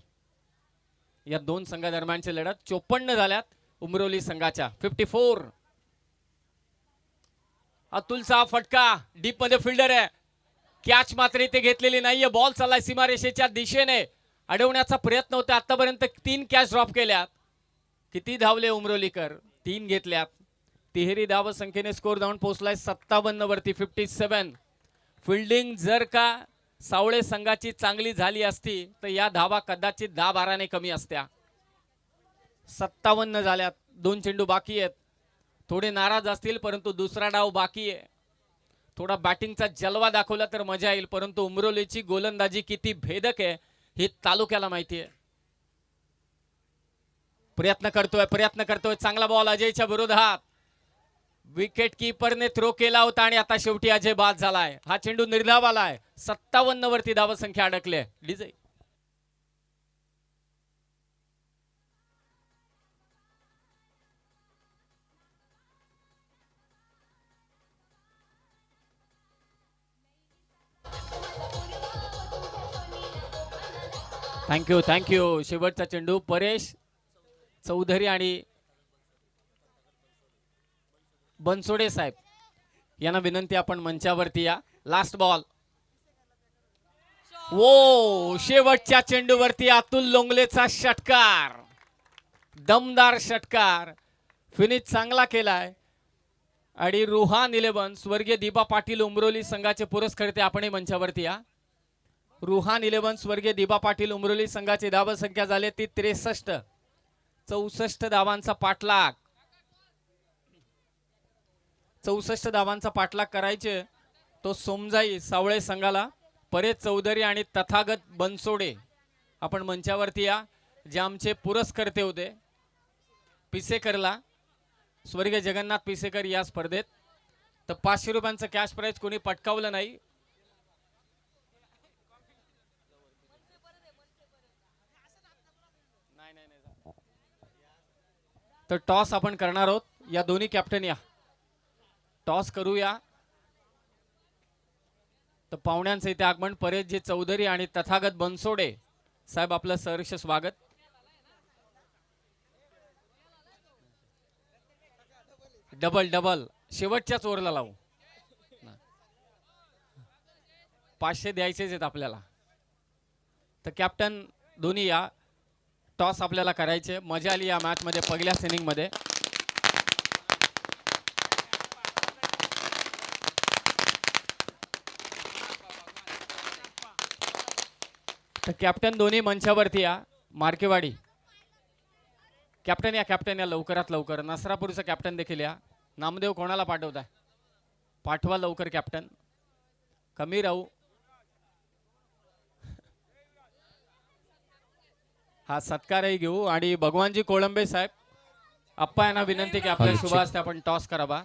या 2 संघादरम्यानची लढत 54 झाल्यात उमरोली संघाच्या. 54. अतुलचा फटका डीप मध्ये फिल्डर आहे. कॅच मात्र इथे घेतलेली नाहीये. बॉल चाललाय सीमारेषेच्या दिशेने. अडवण्याचा प्रयत्न होता. आतापर्यंत 3 कॅच ड्रॉप केल्यात. किती धावले उमरोलीकर? 3 घेतल्यात. तिहेरी धाव संख्येने स्कोर जाऊन पोहोचलाय 57 वरती. 57. फिल्डिंग जर का सावळे संघाची चांगली झाली असती तर या धावा कदाचित 10-12 कमी असत्या. 57 झाल्यात. 2 चेंडू बाकी आहेत. थोडे नाराज असतील परंतु दुसरा डाव बाकी आहे. थोडा बॅटिंगचा जलवा दाखवला तर मजा येईल परंतु उमरोलीची गोलंदाजी किती भेदक आहे हे तालुक्याला माहिती आहे. प्रयत्न करतोय चांगला बॉल अजयच्या विरोधात. विकेट कीपरने थ्रो केला होता आणि आता शेवटी अजय बाद झालाय. हा चेंडू निर्धाव आलाय. 57 वरती धाव संख्या अडकले. DJ thank you. शेवटचा चेंडू परेश चौधरी आणि बनसोडे साहेब यांना विनंती आपण मंचावरती या. Last ball. वो शेवटच्या चेंडूवरती अतुल लोंगलेचा षटकार, दमदार षटकार, फिनिश चांगला केलाय. आणि रुहान 11 स्वर्गीय दीपा पाटील उमरोली संघाचे पुरस्कर्ते आपणही मंचावरती या. रुहान 11 स्वर्गीय दीपा पाटील उमरोली संघाची धाव संख्या झाली ती 63. 64 धावांचा पाठलाग, 64 धावांचा पाठलाग करायचे तो सोमजाई सावळे संघाला. परेश चौधरी आणि तथागत बनसोडे आपण मंचावरती या, जे आमचे पुरस्कर्ते होते. पिसेकरला स्वर्गीय जगन्नाथ पिसेकर या स्पर्धेत तर 500 रुपयांचं कॅश प्राइज कोणी पटकावलं नाही. तर टॉस आपण करणार आहोत. या दोन्ही कॅप्टन या, टॉस करूया. तर पाहुण्यांचं इथे आगमन. परेशजी चौधरी आणि तथागत बनसोडे साहेब, आपलं सहर्ष स्वागत. डबल डबल शेवटच्याच ओव्हरला लावू. 500 द्यायचेच आहेत आपल्याला. तर कॅप्टन दोन्ही या, टॉस आपल्याला करायचे. मजा आली या मॅच मध्ये पहिल्याच इनिंग मध्ये. तर कॅप्टन दोन्ही मंचावरती या. मार्केवाडी कॅप्टन या, कॅप्टन या लवकरात लवकर. नसरापूरचा कॅप्टन देखील या. नामदेव कोणाला पाठवताय, पाठवा लवकर कॅप्टन. कमी राहू. हा सत्कारही घेऊ. आणि भगवानजी कोळंबे साहेब अप्पा यांना विनंती की आपल्या शुभ हस्ते आपण टॉस करावा.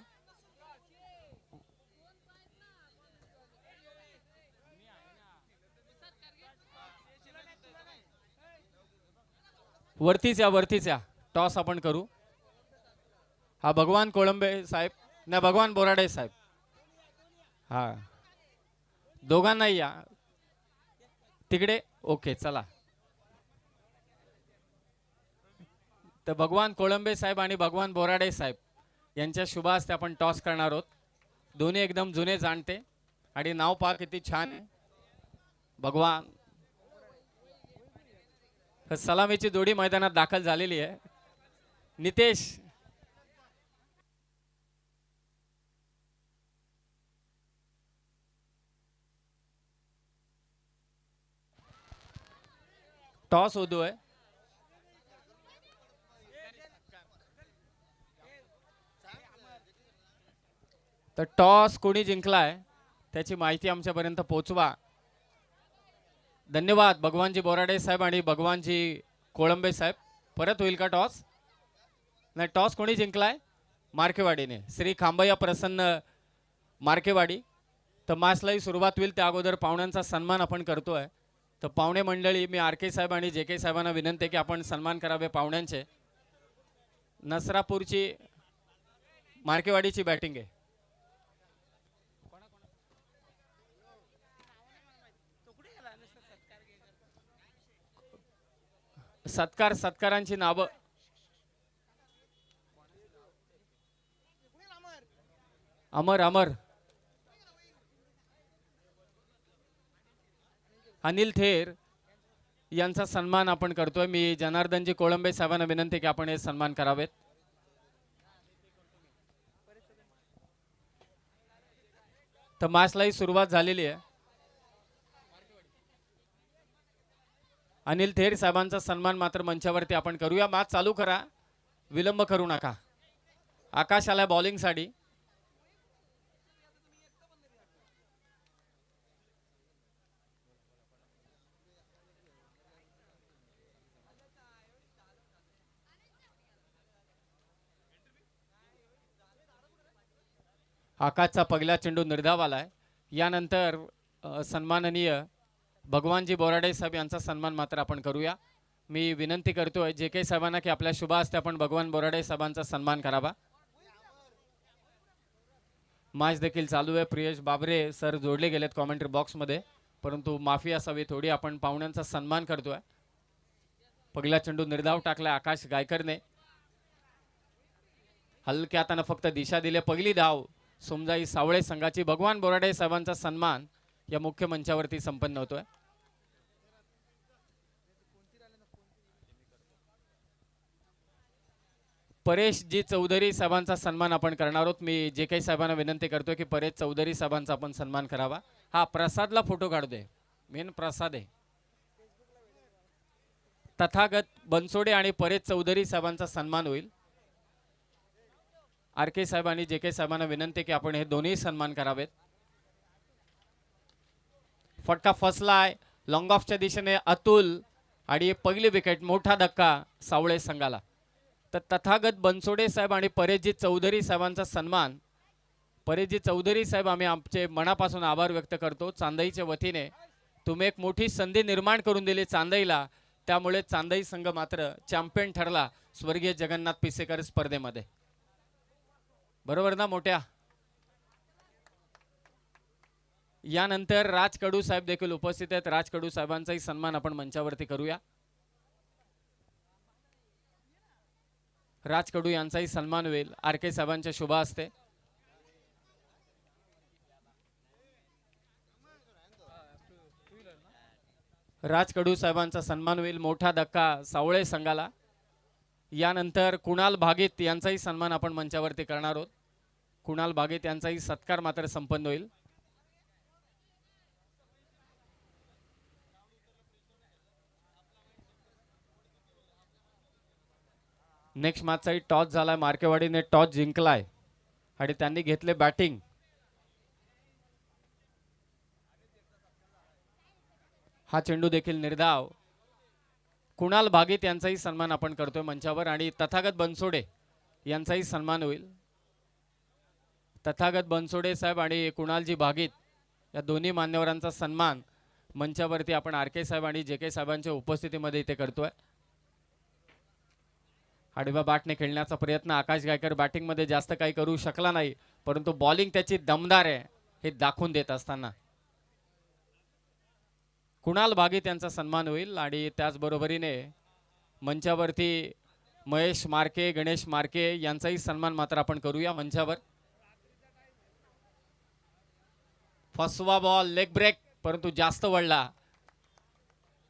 वरतीच या, वरतीच या. टॉस आपण करू. हा भगवान कोळंबे साहेब, नाही भगवान बोराडे साहेब. हा दोघांनाही या तिकडे. ओके चला. तर भगवान कोळंबे साहेब आणि भगवान बोराडे साहेब यांच्या शुभ हस्ते आपण टॉस करणार आहोत. दोन्ही एकदम जुने जाणते आणि नाव पहा किती छान आहे. भगवान सलामीची जोडी मैदानात दाखल झालेली आहे. नितेश टॉस होतोय. तर टॉस कोणी जिंकलाय त्याची माहिती आमच्यापर्यंत पोहोचवा. धन्यवाद भगवानजी बोराडे साहेब आणि भगवानजी कोळंबे साहेब. परत होईल का टॉस? नाही, टॉस कोणी जिंकलाय? मार्केवाडीने. श्री खांबయ్య प्रसन्न मार्केवाडी. तर मॅचलाही सुरुवात होईल त्या अगोदर पाहुण्यांचा सन्मान आपण करतोय. तर पाहुणे मंडळी, मी आर के साहेब आणि जे के साहेबांना विनंती आहे की आपण सन्मान करावे पाहुण्यांचे. नसरापूरची मार्केवाडीची बॅटिंग आहे. सत्कारांची नावं. अमर अमर अनिल थेर यांचा सन्मान आपण करतोय. मी जनार्दनजी कोळंबे साहेबांना विनंती की आपण हे सन्मान करावेत. तर मॅचलाही सुरुवात झालेली आहे. अनिल थेर साहेबांचा सन्मान मात्र मंचावरती आपण करूया. मॅच चालू करा, विलंब करू नका. आकाश आलाय बॉलिंग साठी. आकाशचा पहिला चेंडू निर्धाव आलाय. यानंतर सन्माननीय भगवानजी बोराडे साहेब यांचा सन्मान मात्र आपण करूया. मी विनंती करतोय जे के साहेबांना की आपल्या शुभ हस्ते आपण भगवान बोराडे साहेबांचा सन्मान करावा. मॅच देखील चालू आहे. प्रियेश बाबरे सर जोडले गेलेत कॉमेंट्री बॉक्स मध्ये, परंतु माफी असावी थोडी. आपण पाहुण्यांचा सन्मान करतोय. पहिला चेंडू निर्धाव टाकलाय आकाश गायकरने. हलक्या हातानं फक्त दिशा दिले. पहिली धाव सोमजाई सावळे संघाची. भगवान बोराडे साहेबांचा सन्मान या मुख्य मंचावरती संपन्न होतोय. परेशजी चौधरी साहेबांचा सन्मान आपण करणार आहोत. मी जे काही साहेबांना विनंती करतोय की परेश चौधरी साहेबांचा आपण सन्मान करावा. हा प्रसादला फोटो काढू दे. मेन प्रसाद आहे. तथागत बनसोडे आणि परेश चौधरी साहेबांचा सन्मान होईल. आर के साहेब आणि जे के साहेबांना विनंती की आपण हे दोन्ही सन्मान करावेत. फटका फसलाय लॉंग ऑफच्या दिशेने अतुल आणि पहिली विकेट. मोठा धक्का सावळे संघाला. तर तथागत बनसोडे साहेब आणि परेशजी चौधरी साहेबांचा सन्मान. परेशजी चौधरी साहेब आम्ही आमचे मनापासून आभार व्यक्त करतो. चांदईच्या वतीने तुम्ही एक मोठी संधी निर्माण करून दिली चांदईला. त्यामुळे चांदई संघ मात्र चॅम्पियन ठरला स्वर्गीय जगन्नाथ पिसेकर स्पर्धेमध्ये. बरोबर ना मोठ्या. यानंतर राज कडू साहेब देखील उपस्थित आहेत. राज कडू साहेबांचाही सन्मान आपण मंचावरती करूया. राज कडू यांचाही सन्मान होईल आर के साहेबांच्या शुभ हस्ते. राज कडू साहेबांचा सन्मान होईल. मोठा धक्का सावळे संघाला. यानंतर कुणाल भागीत यांचाही सन्मान आपण मंचावरती करणार आहोत. कुणाल भागीत यांचाही सत्कार मात्र संपन्न होईल. नेक्स्ट मॅचचाही टॉस झालाय. मार्केवाडीने टॉस जिंकलाय आणि त्यांनी घेतले बॅटिंग. हा चेंडू देखील निर्धाव. कुणाल भागीत यांचाही सन्मान आपण करतोय मंचावर आणि तथागत बनसोडे यांचाही सन्मान होईल. तथागत बनसोडे साहेब आणि कुणालजी भागीत या दोन्ही मान्यवरांचा सन्मान मंचावरती आपण आर के साहेब आणि जे के साहेबांच्या उपस्थितीमध्ये इथे करतोय. आडव्या बॅटने खेळण्याचा प्रयत्न. आकाश गायकर बॅटिंग मध्ये जास्त काही करू शकला नाही परंतु बॉलिंग त्याची दमदार आहे हे दाखवून देत असताना कुणाल भागीत यांचा सन्मान होईल. आणि त्याचबरोबरीने मंचावरती महेश मार्के गणेश मार्के यांचाही सन्मान मात्र आपण करूया मंचावर. फसवा बॉल लेग ब्रेक परंतु जास्त वळला.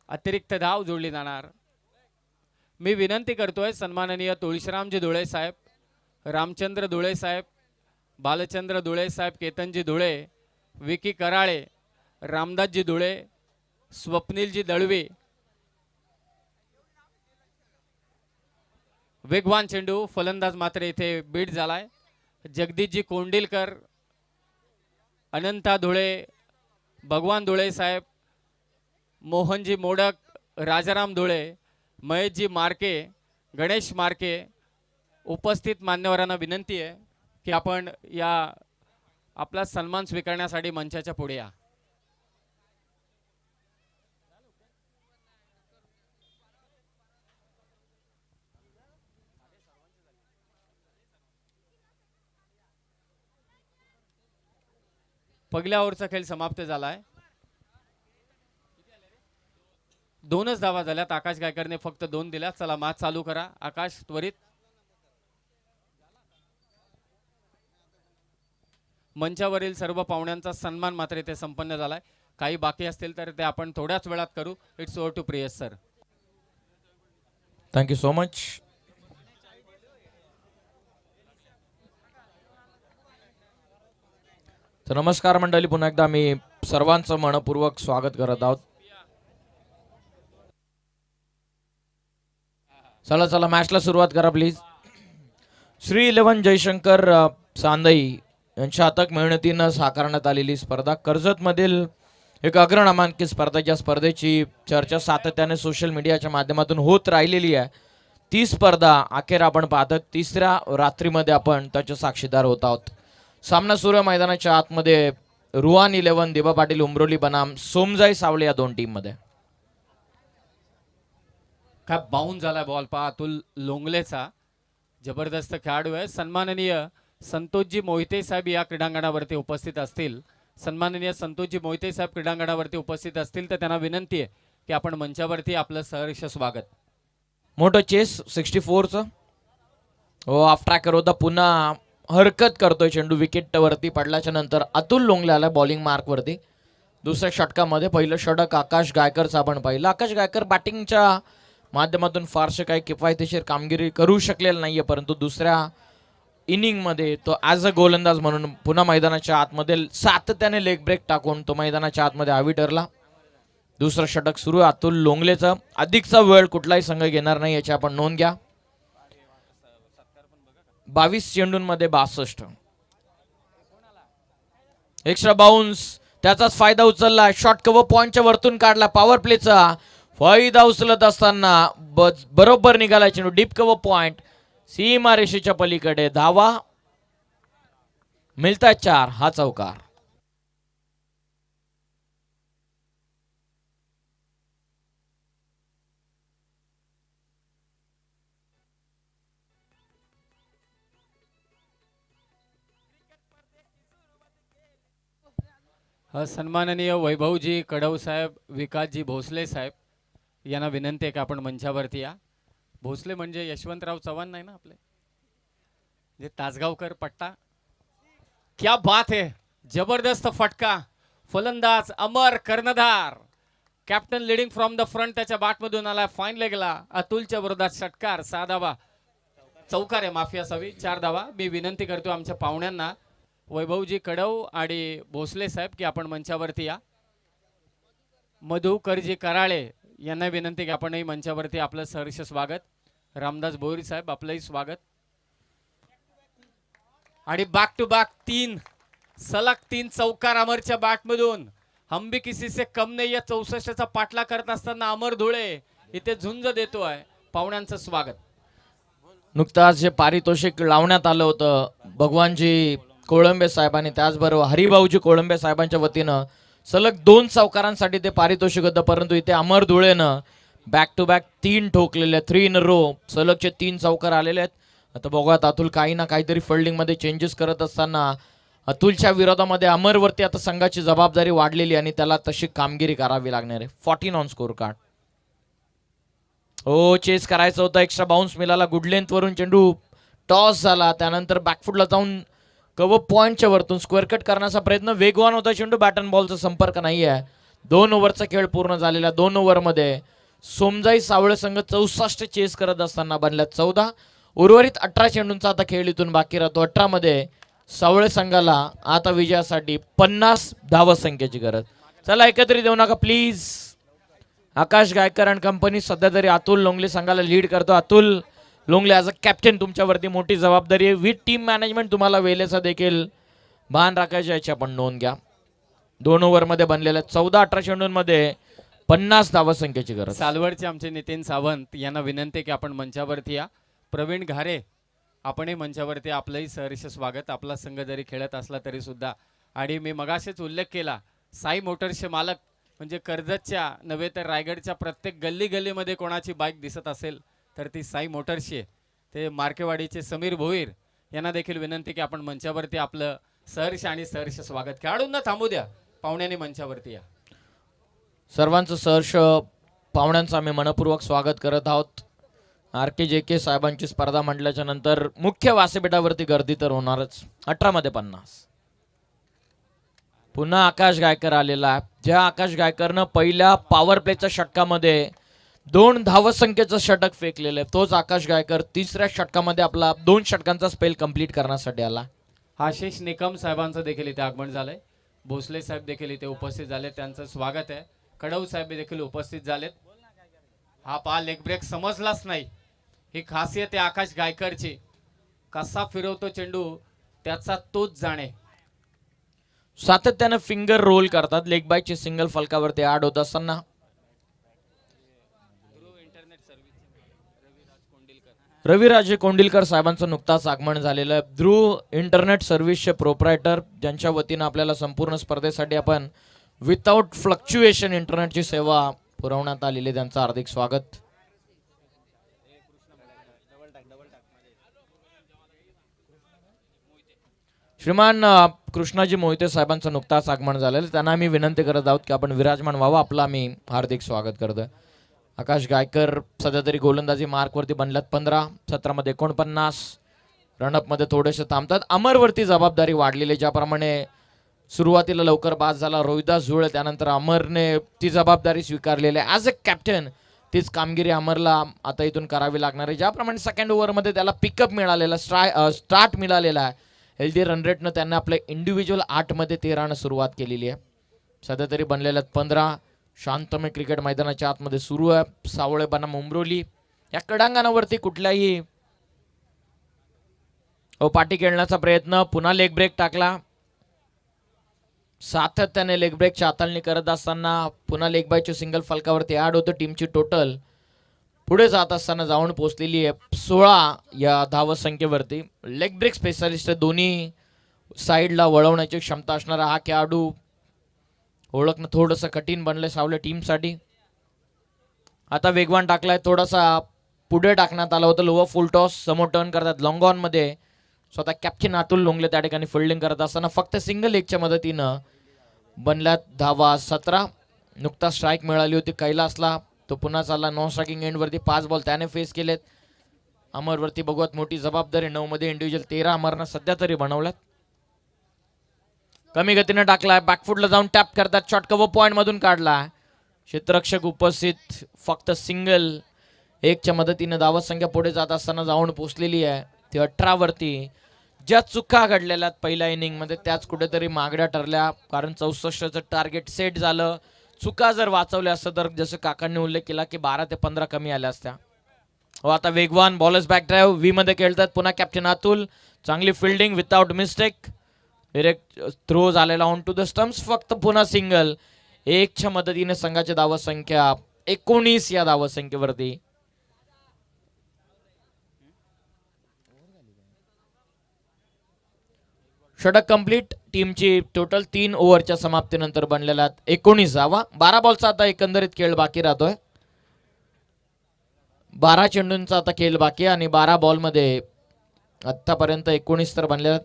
अतिरिक्त धाव जोडली जाणार. मी विनंती करतोय सन्माननीय तुळशीरामजी धुळे साहेब, रामचंद्र धुळे साहेब, बालचंद्र धुळे साहेब, केतनजी धुळे, विकी कराळे, रामदासजी धुळे, स्वप्नीलजी दळवी. वेगवान चेंडू फलंदाज मात्र इथे बीट झालाय. जगदीशजी कोंडिलकर, अनंता धुळे, भगवान धुळे साहेब, मोहनजी मोडक, राजाराम धुळे, महेशजी मार्के, गणेश मार्के उपस्थित मान्यवरांना विनंती आहे की आपण या आपला सन्मान स्वीकारण्यासाठी मंचाच्या पुढे या. पहिल्या ओव्हरचा खेळ समाप्त झालाय. 2च धावा झाल्यात. आकाश गायकरने फक्त 2 दिल्या. चला मॅच चालू करा आकाश त्वरित. मंचावरील सर्व पाहुण्यांचा सन्मान मात्र इथे संपन्न झालाय. काही बाकी असतील तर ते आपण थोड्याच वेळात करू. It's over to Priyas sir. Thank you so much. तर नमस्कार मंडळी, पुन्हा एकदा मी सर्वांचं मनपूर्वक स्वागत करत आहोत. चला चला मॅचला सुरुवात करा प्लीज. श्री 11 जयशंकर चांदई यांच्या अथक मेहनतीनं साकारण्यात आलेली स्पर्धा, कर्जतमधील एक अग्रनामांकित स्पर्धा. ज्या स्पर्धेची चर्चा सातत्याने सोशल मीडियाच्या माध्यमातून होत राहिलेली आहे, ती स्पर्धा अखेर आपण पाहतो 3ऱ्या रात्रीमध्ये आपण त्याचे साक्षीदार होत आहोत. सामना सुरू मैदानाच्या आतमध्ये रुहान 11 दिबा पाटील उमरोली बनाम सोमजाई सावळे या दोन टीम मध्ये. काय बाउंड झाला बॉल पहा अतुल लोंगलेचा. जबरदस्त खेळाडू आहे. सन्माननीय संतोषजी मोहिते साहेब या क्रीडांगणावरती उपस्थित असतील. सन्माननीय संतोषजी मोहिते साहेब क्रीडांगणावरती उपस्थित असतील तर त्यांना विनंती आहे की आपण मंचावरती आपलं सहर्ष स्वागत. मोठं चेस 64चं हो, ऑफ ट्रॅकर होता, पुन्हा हरकत करतोय चेंडू. विकेट वरती पडल्याच्या नंतर अतुल लोंगले आला बॉलिंग मार्क वरती. दुसऱ्या षटकामध्ये पहिलं षटक आकाश गायकरचं आपण पाहिलं. आकाश गायकर बॅटिंगच्या माध्यमातून फारसे काही किफायतशीर कामगिरी करू शकलेलं नाहीये, परंतु दुसऱ्या इनिंगमध्ये तो ॲज अ गोलंदाज म्हणून पुन्हा मैदानाच्या आतमध्ये सातत्याने लेग ब्रेक टाकून तो मैदानाच्या आतमध्ये हवी ठरला. दुसरं षटक सुरू अतुल लोंगलेचं. अधिकचा वेळ कुठलाही संघ घेणार नाही याची आपण नोंद घ्या. 22 चेंडूंमध्ये 62. एक्स्ट्रा बाउन्स, त्याचाच फायदा उचलला. शॉर्ट कव्हर पॉइंटच्या वरतून काढला. पॉवर प्लेचा फायदा उचलत असताना बरोबर निघाला चेंडू. डीप कव्हर पॉइंट सीमा रेषेच्या पलीकडे. धावा मिळतात 4. हा चौकार. सन्माननीय वैभवजी कडव साहेब, विकासजी भोसले साहेब यांना विनंती आहे की आपण मंचावरती या. भोसले म्हणजे यशवंतराव चव्हाण नाही ना आपले, जे तासगावकर पट्टा. क्या बात है, जबरदस्त फटका. फलंदाज अमर कर्णधार, captain leading from the front, त्याच्या बॅटमधून आला. फाईन लेगला अतुलच्या विरोधात षटकार. 6 धावा. चौकार आहे, माफी असावी. 4 धावा. मी विनंती करतो आमच्या पाहुण्यांना वैभवजी कडव आणि भोसले साहेब की आपण मंचावरती या. मधुकरजी कराळे यांना विनंती की आपणही मंचावरती. आपलं सहर्ष स्वागत. रामदास बोरी साहेब आपलंही स्वागत. आणि बॅक टू बॅक 3 सलग 3 चौकार अमरच्या बॅटमधून. हम भी किसी से कम नाही या 64चा पाठला करत असताना अमर धुळे इथे झुंज देतोय. पाहुण्यांचं स्वागत. नुकताच जे पारितोषिक लावण्यात आलं होतं भगवानजी कोळंबे साहेबांनी, त्याचबरोबर हरिभाऊजी कोळंबे साहेबांच्या वतीनं सलग 2 चौकारांसाठी ते पारितोषिक होतं, परंतु इथे अमर धुळेनं बॅक टू बॅक 3 ठोकलेले. 3 इन रो सलगचे 3 चौकार आलेले आहेत. आता बघूयात अतुल काही ना काहीतरी फिल्डिंग मध्ये चेंजेस करत असताना. अतुलच्या विरोधामध्ये अमरवरती आता संघाची जबाबदारी वाढलेली आणि त्याला तशी कामगिरी करावी लागणार आहे. 14 ऑन स्कोर कार्ड. हो, चेस करायचं होतं. एक्स्ट्रा बाउन्स मिळाला. गुड लेंथ वरून चेंडू टॉस झाला. त्यानंतर बॅकफुटला जाऊन कव्हर पॉइंटच्या वरतून स्क्वेअर कट करण्याचा प्रयत्न. वेगवान होता चेंडू. बॅट अँड बॉलचा संपर्क नाही आहे. 2 ओव्हरचा खेळ पूर्ण झालेला. 2 ओव्हरमध्ये सोमजाई सावळे संघ 64 चेस करत असताना बनल्या 14. उर्वरित 18 चेंडूंचा आता खेळ इथून बाकी राहतो. 18 मध्ये सावळे संघाला आता विजयासाठी 50 धावसंख्येची गरज. चला एकत्रित येऊ नका please. Akash Gaikar and company सध्या तरी अतुल लोंगले संघाला लीड करतो. Atul Longle as a captain तुमच्यावरती मोठी जबाबदारी आहे. विथ टीम मॅनेजमेंट तुम्हाला वेलेचा देखील भान राखायचे याची आपण नोंद घ्या. 2 ओव्हरमध्ये बनलेल्या 14-18 चेंडूंमध्ये 50 धावसंख्येची गरज. सालवडचे आमचे नितीन सावंत यांना विनंती की आपण मंचावरती या. प्रवीण घारे आपणही मंचावरती. आपलंही सहर्ष स्वागत. आपला संघ जरी खेळत असला तरी सुद्धा. आणि मी मगाशीच उल्लेख केला, साई मोटर्सचे मालक म्हणजे कर्जतच्या नव्हे तर रायगडच्या प्रत्येक गल्ली गल्लीमध्ये कोणाची बाईक दिसत असेल तर ती साई मोटर्सची आहे. ते मार्केवाडीचे समीर भोईर यांना देखील विनंती की आपण मंचावरती आपलं सहर्ष आणि सहर्ष स्वागत. खेळाडूंना थांबू द्या, पाहुण्यांनी मंचावरती या. सर्वांचं सहर्ष पाहुण्यांचं आम्ही मनपूर्वक स्वागत करत आहोत. RKJK साहेबांची स्पर्धा म्हटल्याच्या नंतर मुख्य व्यासपीठावरती गर्दी तर होणारच. 18 मध्ये 50. पुन्हा आकाश गायकर आलेला आहे. ज्या आकाश गायकरनं पहिल्या पॉवर प्लेच्या षटकामध्ये 2 धावसंख्येचं षटक फेकलेलं आहे, तोच आकाश गायकर तिसऱ्या षटकामध्ये आपला 2 षटकांचा स्पेल कंप्लीट करण्यासाठी आला. आशिष निकम साहेबांचं देखील इथे आगमन झालंय. भोसले साहेब देखील इथे उपस्थित झाले, त्यांचं स्वागत आहे. कडव साहेब देखील उपस्थित झालेत. हा पहा लेग ब्रेक समजलाच नाही. ही खासियत आहे आकाश गायकरची. कसा फिरवतो चेंडू त्याचा तोच जाणे. सातत्यानं फिंगर रोल करतात. लेग बायची सिंगल फलकावरती ऍड होत असताना रविराजे कोंडिलकर साहेबांचं नुकताच आगमन झालेलं आहे. ध्रुव इंटरनेट सर्व्हिसचे प्रोप्रायटर, ज्यांच्या वतीनं आपल्याला संपूर्ण स्पर्धेसाठी आपण विदाउट फ्लक्च्युएशन इंटरनेटची सेवा पुरवण्यात आलेली, त्यांचं हार्दिक स्वागत. श्रीमान कृष्णाजी मोहिते साहेबांचं नुकताच आगमन झालेलं, त्यांना आम्ही विनंती करत आहोत की आपण विराजमान व्हावं. आपलं आम्ही हार्दिक स्वागत करतोय. आकाश गायकर सध्या तरी गोलंदाजी मार्कवरती बनल्यात 15. 17 मध्ये 49. रनअप मध्ये थोडेसे थांबतात. अमरवरती जबाबदारी वाढलेली, ज्याप्रमाणे सुरुवातीला लवकर बाद झाला रोहिदास झुळे, त्यानंतर अमरने ती जबाबदारी स्वीकारलेली आहे ॲज अ कॅप्टन. तीच कामगिरी अमरला आता इथून करावी लागणार आहे. ज्याप्रमाणे सेकंड ओव्हरमध्ये त्याला पिकअप मिळालेला, स्टार्ट मिळालेला आहे, हेल्दी रन रेटनं त्यांना आपल्या इंडिव्हिज्युअल 8 मध्ये 13 सुरुवात केलेली आहे. सध्या तरी बनलेल्या 15. शांतमय क्रिकेट मैदानाच्या आतमध्ये सुरू आहे. सावळे बनाम उमरोली या क्रीडांगणावरती कुठल्याही पाठी खेळण्याचा प्रयत्न, पुन्हा लेग ब्रेक टाकला. सातत्याने लेग ब्रेकची हाताळणी करत असताना पुन्हा लेग बायच्या सिंगल फलकावरती ऍड होतं. टीमची टोटल पुढे जात असताना जाऊन पोहोचलेली आहे 16 या धावसंख्येवरती. लेग ब्रेक स्पेशालिस्ट दोन्ही साईडला वळवण्याची क्षमता असणारा हा खेळाडू ओळखणं थोडंसं कठीण बनलंय सावल्या टीमसाठी. आता वेगवान टाकलाय, थोडासा पुढे टाकण्यात आला होता. लोअर फुल टॉस समोर टर्न करतात लॉंग ऑन मध्ये. स्वतः कॅप्टन अतुल लोंगले त्या ठिकाणी फिल्डिंग करत असताना फक्त सिंगल लेगच्या मदतीनं बनल्यात धावा 17. नुकता स्ट्राईक मिळाली होती कैलासला, तो पुन्हा चालला नॉन स्ट्रायकिंग एंडवरती. 5 बॉल त्याने फेस केलेत. अमरवरती बघूयात मोठी जबाबदारी. 9 मध्ये इंडिव्हिज्युअल 13 अमरनं सध्या तरी बनवल्यात. कमी गतीने टाकलाय, बॅकफुटला जाऊन टॅप करतात, शॉर्ट कव्हर पॉइंट मधून काढला. क्षेत्ररक्षक उपस्थित, फक्त सिंगल 1च्या मदतीने धावत संख्या पुढे जात असताना जाऊन पोहोचलेली आहे ती 18 वरती. ज्या चुका घडलेल्या पहिल्या इनिंग मध्ये त्याच कुठेतरी मागड्या ठरल्या, कारण 64चं टार्गेट सेट झालं. चुका जर वाचवल्या असतं तर जसं काकांनी उल्लेख केला की 12 ते 15 कमी आल्या असत्या. आता वेगवान बॉलर्स बॅक ड्राईव्ह व्ही मध्ये खेळतात पुन्हा कॅप्टन अतुल. चांगली fielding without mistake, direct throw झालेला ऑन टू द स्टम्प्स. फक्त पुन्हा सिंगल 1च्या मदतीने संघाची धावत संख्या 19 या धावत संख्येवरती. षटक कंप्लीट. टीमची टोटल 3 ओव्हरच्या समाप्तीनंतर बनलेल्या 19 धावा. 12 बॉलचा आता एकंदरीत खेळ बाकी राहतोय. 12 चेंडूंचा आता खेळ बाकी आणि 12 बॉलमध्ये आतापर्यंत 19 तर बनलेल्या.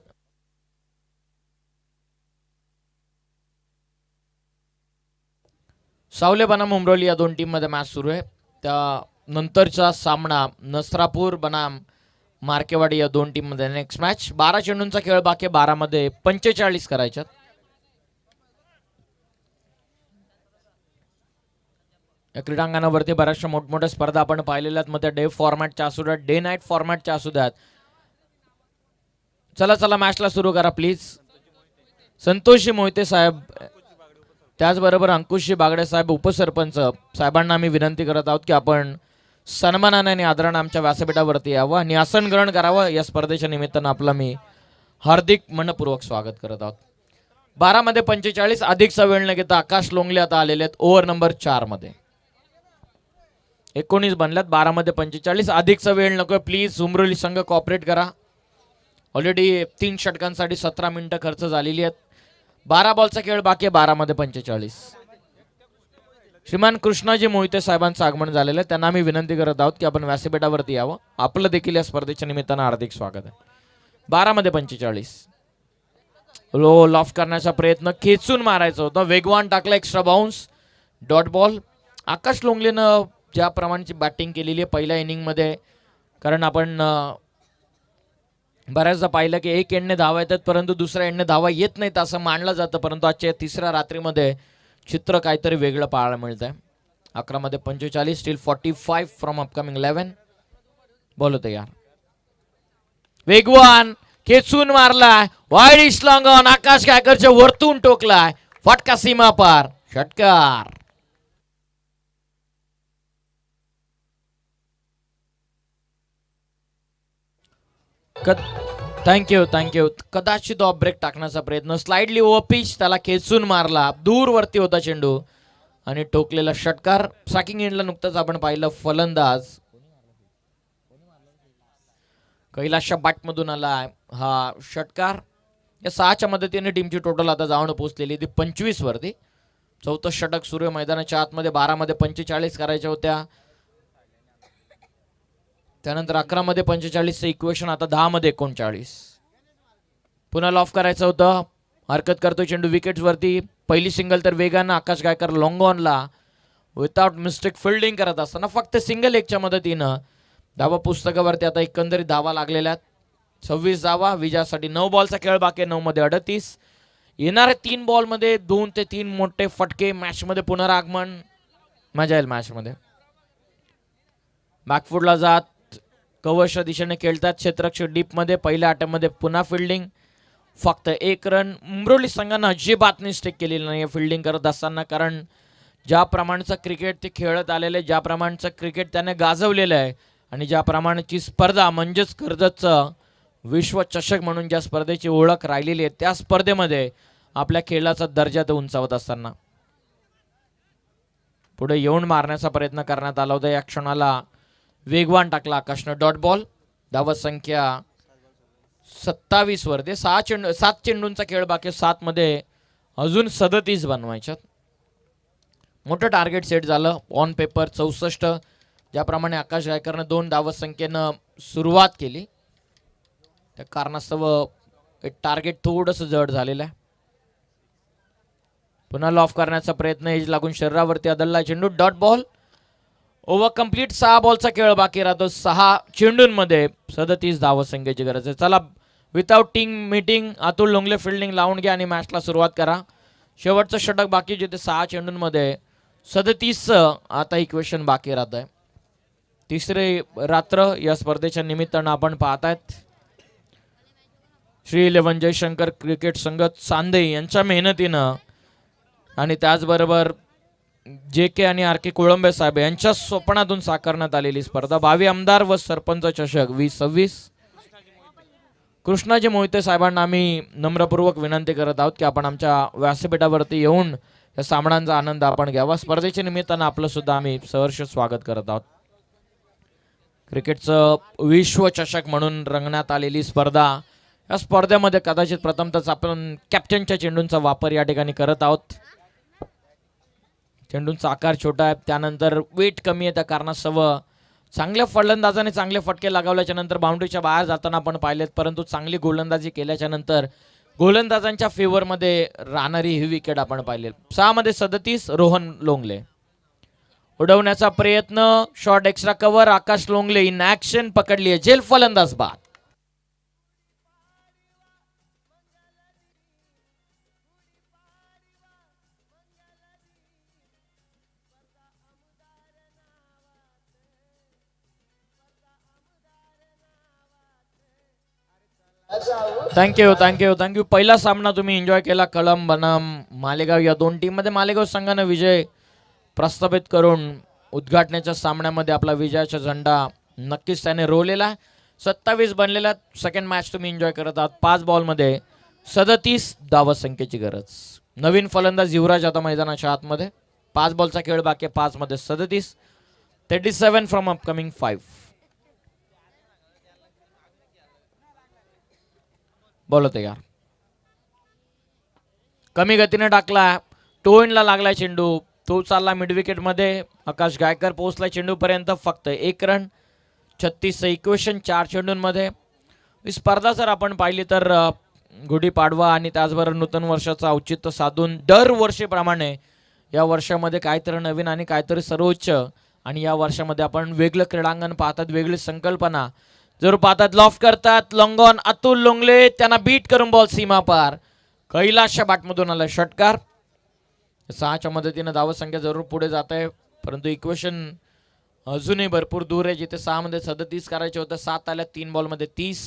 सावले बनाम उमरोली या 2 टीम मध्ये मॅच सुरू आहे. त्यानंतरचा सामना नसरापूर बनाम मार्केवाडी या 2 टीम मध्ये नेक्स्ट मॅच. 12 चेंडूंचा खेळ बाकी, 12 मध्ये 45 करायच्यात. या क्रीडांगणावरती बऱ्याचशा मोठमोठ्या स्पर्धा आपण पाहिलेल्या आहेत. मग त्या डे फॉर्मॅटच्या असू द्यात, डे नाईट फॉर्मॅटच्या असू द्यात. चला चला मॅचला सुरू करा प्लीज. संतोषजी मोहिते साहेब, त्याचबरोबर अंकुशजी बागडे साहेब, उपसरपंच साहेबांना आम्ही विनंती करत आहोत की आपण सन्मानाने आणि आदराने आमच्या व्यासपीठावरती यावं आणि आसन ग्रहण करावं. या स्पर्धेच्या निमित्तानं आपला मी हार्दिक मनपूर्वक स्वागत करत आहोत. 12 मध्ये 45 अधिकचा वेळ न घेता आकाश लोंगले आता आलेले आहेत ओव्हर नंबर 4 मध्ये. 19 बनल्यात, 12 मध्ये 45 अधिकचा वेळ नको प्लीज. उमरोली संघ कॉपरेट करा. ऑलरेडी 3 षटकांसाठी 17 मिनिटं खर्च झालेली आहेत. 12 बॉलचा खेळ बाकी आहे, 12 मध्ये 45. श्रीमान कृष्णाजी मोहिते साहेबांचं आगमन झालेलं आहे, त्यांना आम्ही विनंती करत आहोत की आपण व्यासपीठावरती यावं. आपलं देखील या स्पर्धेच्या निमित्तानं हार्दिक स्वागत आहे. 12 मध्ये 45. लो लॉफ करण्याचा प्रयत्न, खेचून मारायचं होतं, वेगवान टाकला, एक्स्ट्रा बाउन्स, डॉट बॉल. आकाश लोंगलेनं ज्या प्रमाणची बॅटिंग केलेली आहे पहिल्या इनिंग मध्ये, कारण आपण बऱ्याचदा पाहिलं की एक एंडने धावा येतात परंतु दुसऱ्या एंडने धावा येत नाहीत असं मानलं जातं, परंतु आजच्या 3ऱ्या रात्रीमध्ये चित्र काहीतरी वेगळं पाहायला मिळतंय. 11 मध्ये 45, स्टील 45 फ्रॉम अपकमिंग 11. बोलो तयार. वेगवान खेचून मारलाय, वाईड इस्ट लॉंग ऑन, आकाश कायकरच्या वरतून टोकलाय, फटका सीमा पार, षटकार. थँक्यू. कदाचित ऑफ ब्रेक टाकण्याचा प्रयत्न, स्लाइडली ओव्हर पिच, त्याला खेचून मारला, दूर वरती होता चेंडू आणि टोकलेला षटकार. स्ट्रायकिंग एंडला नुकतंच आपण पाहिलं फलंदाज कैलासच्या बॅट मधून आला हा षटकार. या 6च्या मदतीने टीमची टोटल आता जाऊन पोहोचलेली ती 25 वरती. 4थं षटक सुरू आहे मैदानाच्या आतमध्ये. 12 मध्ये 45 करायच्या होत्या, त्यानंतर 11 मध्ये 45चं इक्वेशन आता 10 मध्ये 39. पुन्हा लॉफ करायचं होतं, हरकत करतोय चेंडू विकेट्स वरती. पहिली सिंगल तर वेगानं आकाश गायकर लॉंग ऑनला विथआउट मिस्टेक फिल्डिंग करत असताना फक्त सिंगल 1च्या मदतीनं धावा पुस्तकावरती आता एकंदरीत धावा लागलेल्या आहेत. 26 धावा. विजयासाठी 9 बॉलचा खेळ बाकी आहे. 9 मध्ये 38. येणाऱ्या 3 बॉल मध्ये 2 ते 3 मोठे फटके. मॅच मध्ये पुनरागमन. मजा येईल मॅच मध्ये. बॅकफुटला जात कव्हरच्या दिशेने खेळतात क्षेत्ररक्षक डीप मध्ये. पहिल्या अटेम्प्टमध्ये पुन्हा फिल्डिंग. फक्त 1 रन. उमरोली संघानं अजिबात मिस्टेक केलेली नाही फिल्डिंग करत असताना, कारण ज्या प्रमाणचं क्रिकेट ते खेळत आलेले, ज्या प्रमाणचं क्रिकेट त्याने गाजवलेलं आहे आणि ज्या प्रमाणाची स्पर्धा म्हणजेच कर्जतचं विश्वचषक म्हणून ज्या स्पर्धेची ओळख राहिलेली आहे, त्या स्पर्धेमध्ये आपल्या खेळाचा दर्जा ते उंचावत असताना पुढे येऊन मारण्याचा प्रयत्न करण्यात आला होता. या क्षणाला वेगवान टाकला आकाशनं डॉट बॉल. धावत संख्या 27 वर. ते 7 चेंडूंचा खेळ बाकी. 7 मध्ये अजून 37 बनवायच्यात. मोठं टार्गेट सेट झालं ऑन पेपर 64. ज्याप्रमाणे आकाश गायकरनं 2 धावत संख्येनं सुरुवात केली, त्या कारणास्तव टार्गेट थोडंसं जड झालेलं आहे. पुन्हा लॉफ करण्याचा प्रयत्न. एज लागून शरीरावरती आदळला चेंडू. Dot ball. Over complete. 6 बॉलचा खेळ बाकी राहतो. 6 चेंडूंमध्ये 37 धावत संख्येची गरज आहे. चला without team meeting Atul Longle fielding लावून घ्या आणि मॅचला सुरुवात करा. शेवटचं षटक बाकी, जिथे 6 चेंडूंमध्ये 37 आता इक्वेशन बाकी राहत आहे. तिसरे रात्र या स्पर्धेच्या निमित्तानं आपण पाहतायत. श्री 11 जयशंकर क्रिकेट संघ चांदे यांच्या मेहनतीनं आणि त्याचबरोबर JK आणि RK कोळंबे साहेब यांच्या स्वप्नातून साकारण्यात आलेली स्पर्धा. भावी आमदार व सरपंच चषक 2026. कृष्णाजी मोहिते साहेबांना आम्ही नम्रपूर्वक विनंती करत आहोत की आपण आमच्या व्यासपीठावरती येऊन या सामन्यांचा आनंद आपण घ्यावा. स्पर्धेच्या निमित्तानं आपलं सुद्धा आम्ही सहर्ष स्वागत करत आहोत. क्रिकेटचं विश्वचषक म्हणून रंगण्यात आलेली स्पर्धा. या स्पर्धेमध्ये कदाचित प्रथमतच आपण कॅप्टनच्या चेंडूंचा वापर या ठिकाणी करत आहोत. चेंडूंचा आकार छोटा आहे, त्यानंतर वेट कमी आहे, त्या कारणास्तव चांगल्या फलंदाजाने चांगले फटके लगावल्याच्या नंतर बाउंड्रीच्या बाहेर जाताना आपण पाहिलेत, परंतु चांगली गोलंदाजी केल्याच्या नंतर गोलंदाजांच्या फेवरमध्ये राहणारी ही विकेट आपण पाहिली. 6 मध्ये 37 रोहन लोंगले. उडवण्याचा प्रयत्न. Short extra cover. Akash Longle in action. पकडली आहे झेल फलंदाज बाद. थँक्यू. पहिला सामना तुम्ही एन्जॉय केला. कळंब बनाम मालेगाव या 2 टीम मध्ये मालेगाव संघानं विजय प्रस्थापित करून उद्घाटनाच्या सामन्यामध्ये आपला विजयाचा झेंडा नक्कीच त्याने रोवलेला आहे. 27 बनलेला. सेकंड मॅच तुम्ही एन्जॉय करत आहात. 5 बॉलमध्ये 37 धावत संख्येची गरज. नवीन फलंदाज युवराज आता मैदानाच्या आतमध्ये. 5 बॉलचा खेळ बाकी. 5 मध्ये 37. 37 फ्रॉम अपकमिंग 5. बोलत यार. कमी गतीने टाकला. टोइनला लागला चेंडू. तो चालला मिड विकेट मध्ये. आकाश गायकर पोहोचला चेंडू पर्यंत. फक्त 1 रन. 36 इक्वेशन 4 चेंडूंमध्ये. ही स्पर्धा जर आपण पाहिली तर गुढीपाडवा आणि त्याचबरोबर नूतन वर्षाचं औचित्य साधून दरवर्षीप्रमाणे या वर्षामध्ये काहीतरी नवीन आणि काहीतरी सर्वोच्च, आणि या वर्षामध्ये आपण वेगळं क्रीडांगण पाहतात, वेगळी संकल्पना जरूर पाहतात. लॉफ करतात लॉंग ऑन अतुल लोंगले. त्यांना बीट करून बॉल सीमा पार. कैलाशच्या बॅटमधून आला षटकार. 6च्या मदतीने धावत संख्या जरूर पुढे जात आहे, परंतु इक्वेशन अजूनही भरपूर दूर आहे. जिथे 6 मध्ये 37 करायचे होते, 7 आल्या 3 बॉलमध्ये 30.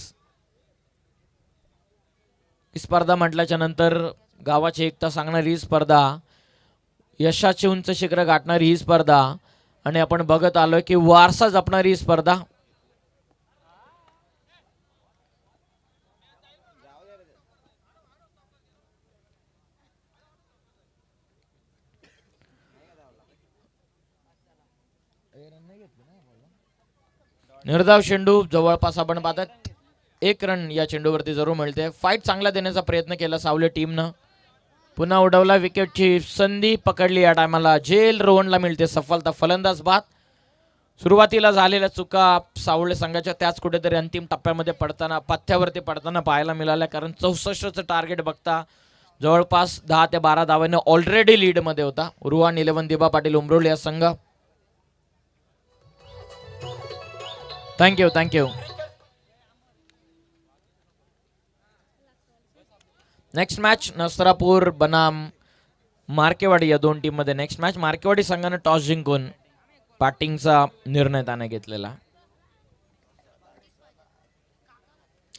ही स्पर्धा म्हटल्याच्या नंतर गावाची एकता सांगणारी ही स्पर्धा, यशाची उंच शिखर गाठणारी ही स्पर्धा, आणि आपण बघत आलोय की वारसा जपणारी ही स्पर्धा. निर्धाव चेंडू जवळपास आपण पाहतात 1 रन या चेंडूवरती जरूर मिळते. फाईट चांगला देण्याचा प्रयत्न केला सावले टीमनं. पुन्हा उडवला. विकेटची संधी पकडली. या टायमाला झेल रोहनला मिळते सफलता. फलंदाज बाद. सुरुवातीला झालेल्या चुका सावळे संघाच्या त्याच कुठेतरी अंतिम टप्प्यामध्ये पडताना, पथ्यावरती पडताना पाहायला मिळाल्या, कारण 64चं टार्गेट बघता जवळपास 10 ते 12 धावांनी ऑलरेडी लीड मध्ये होता रुहान 11 दिबा पाटील उमरोली या संघ. थँक्यू. नेक्स्ट मॅच नसरापूर बनाम मार्केवाडी या दोन टीम मध्ये नेक्स्ट मॅच. मार्केवाडी संघाने टॉस जिंकून बॅटिंगचा निर्णय त्याने घेतलेला.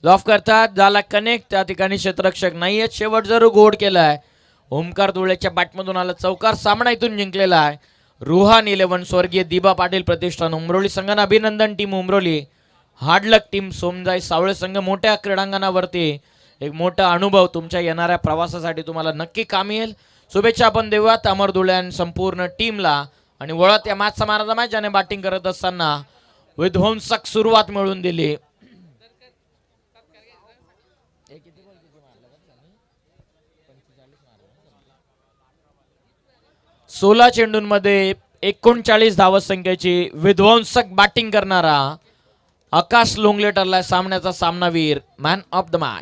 लॉफ करतात, झाला कनेक्ट. त्या ठिकाणी क्षेत्ररक्षक नाहीये. शेवट जरूर गोड केलाय. ओमकार धुळेच्या बॅटमधून आला चौकार. सामना इथून जिंकलेला आहे. रुहान 11 स्वर्गीय दिबा पाटील प्रतिष्ठान उमरोली संघानं अभिनंदन. टीम उमरोली हार्डलक टीम सोमजाई सावळे संघ मोठ्या क्रीडांगणावरती एक मोठा अनुभव तुमच्या येणाऱ्या प्रवासासाठी तुम्हाला नक्की कामी येईल. शुभेच्छा आपण देऊयात अमर धुळे आणि संपूर्ण टीमला. आणि वळत या मॅचचा माराचा मॅच ज्याने बॅटिंग करत असताना विध्वंसक सुरुवात मिळवून दिली. 16 चेंडूंमध्ये 39 धावसंख्येची विध्वंसक बॅटिंग करणारा आकाश लोंगले ठरलाय सामन्याचा सामनावीर, मॅन ऑफ द मॅच.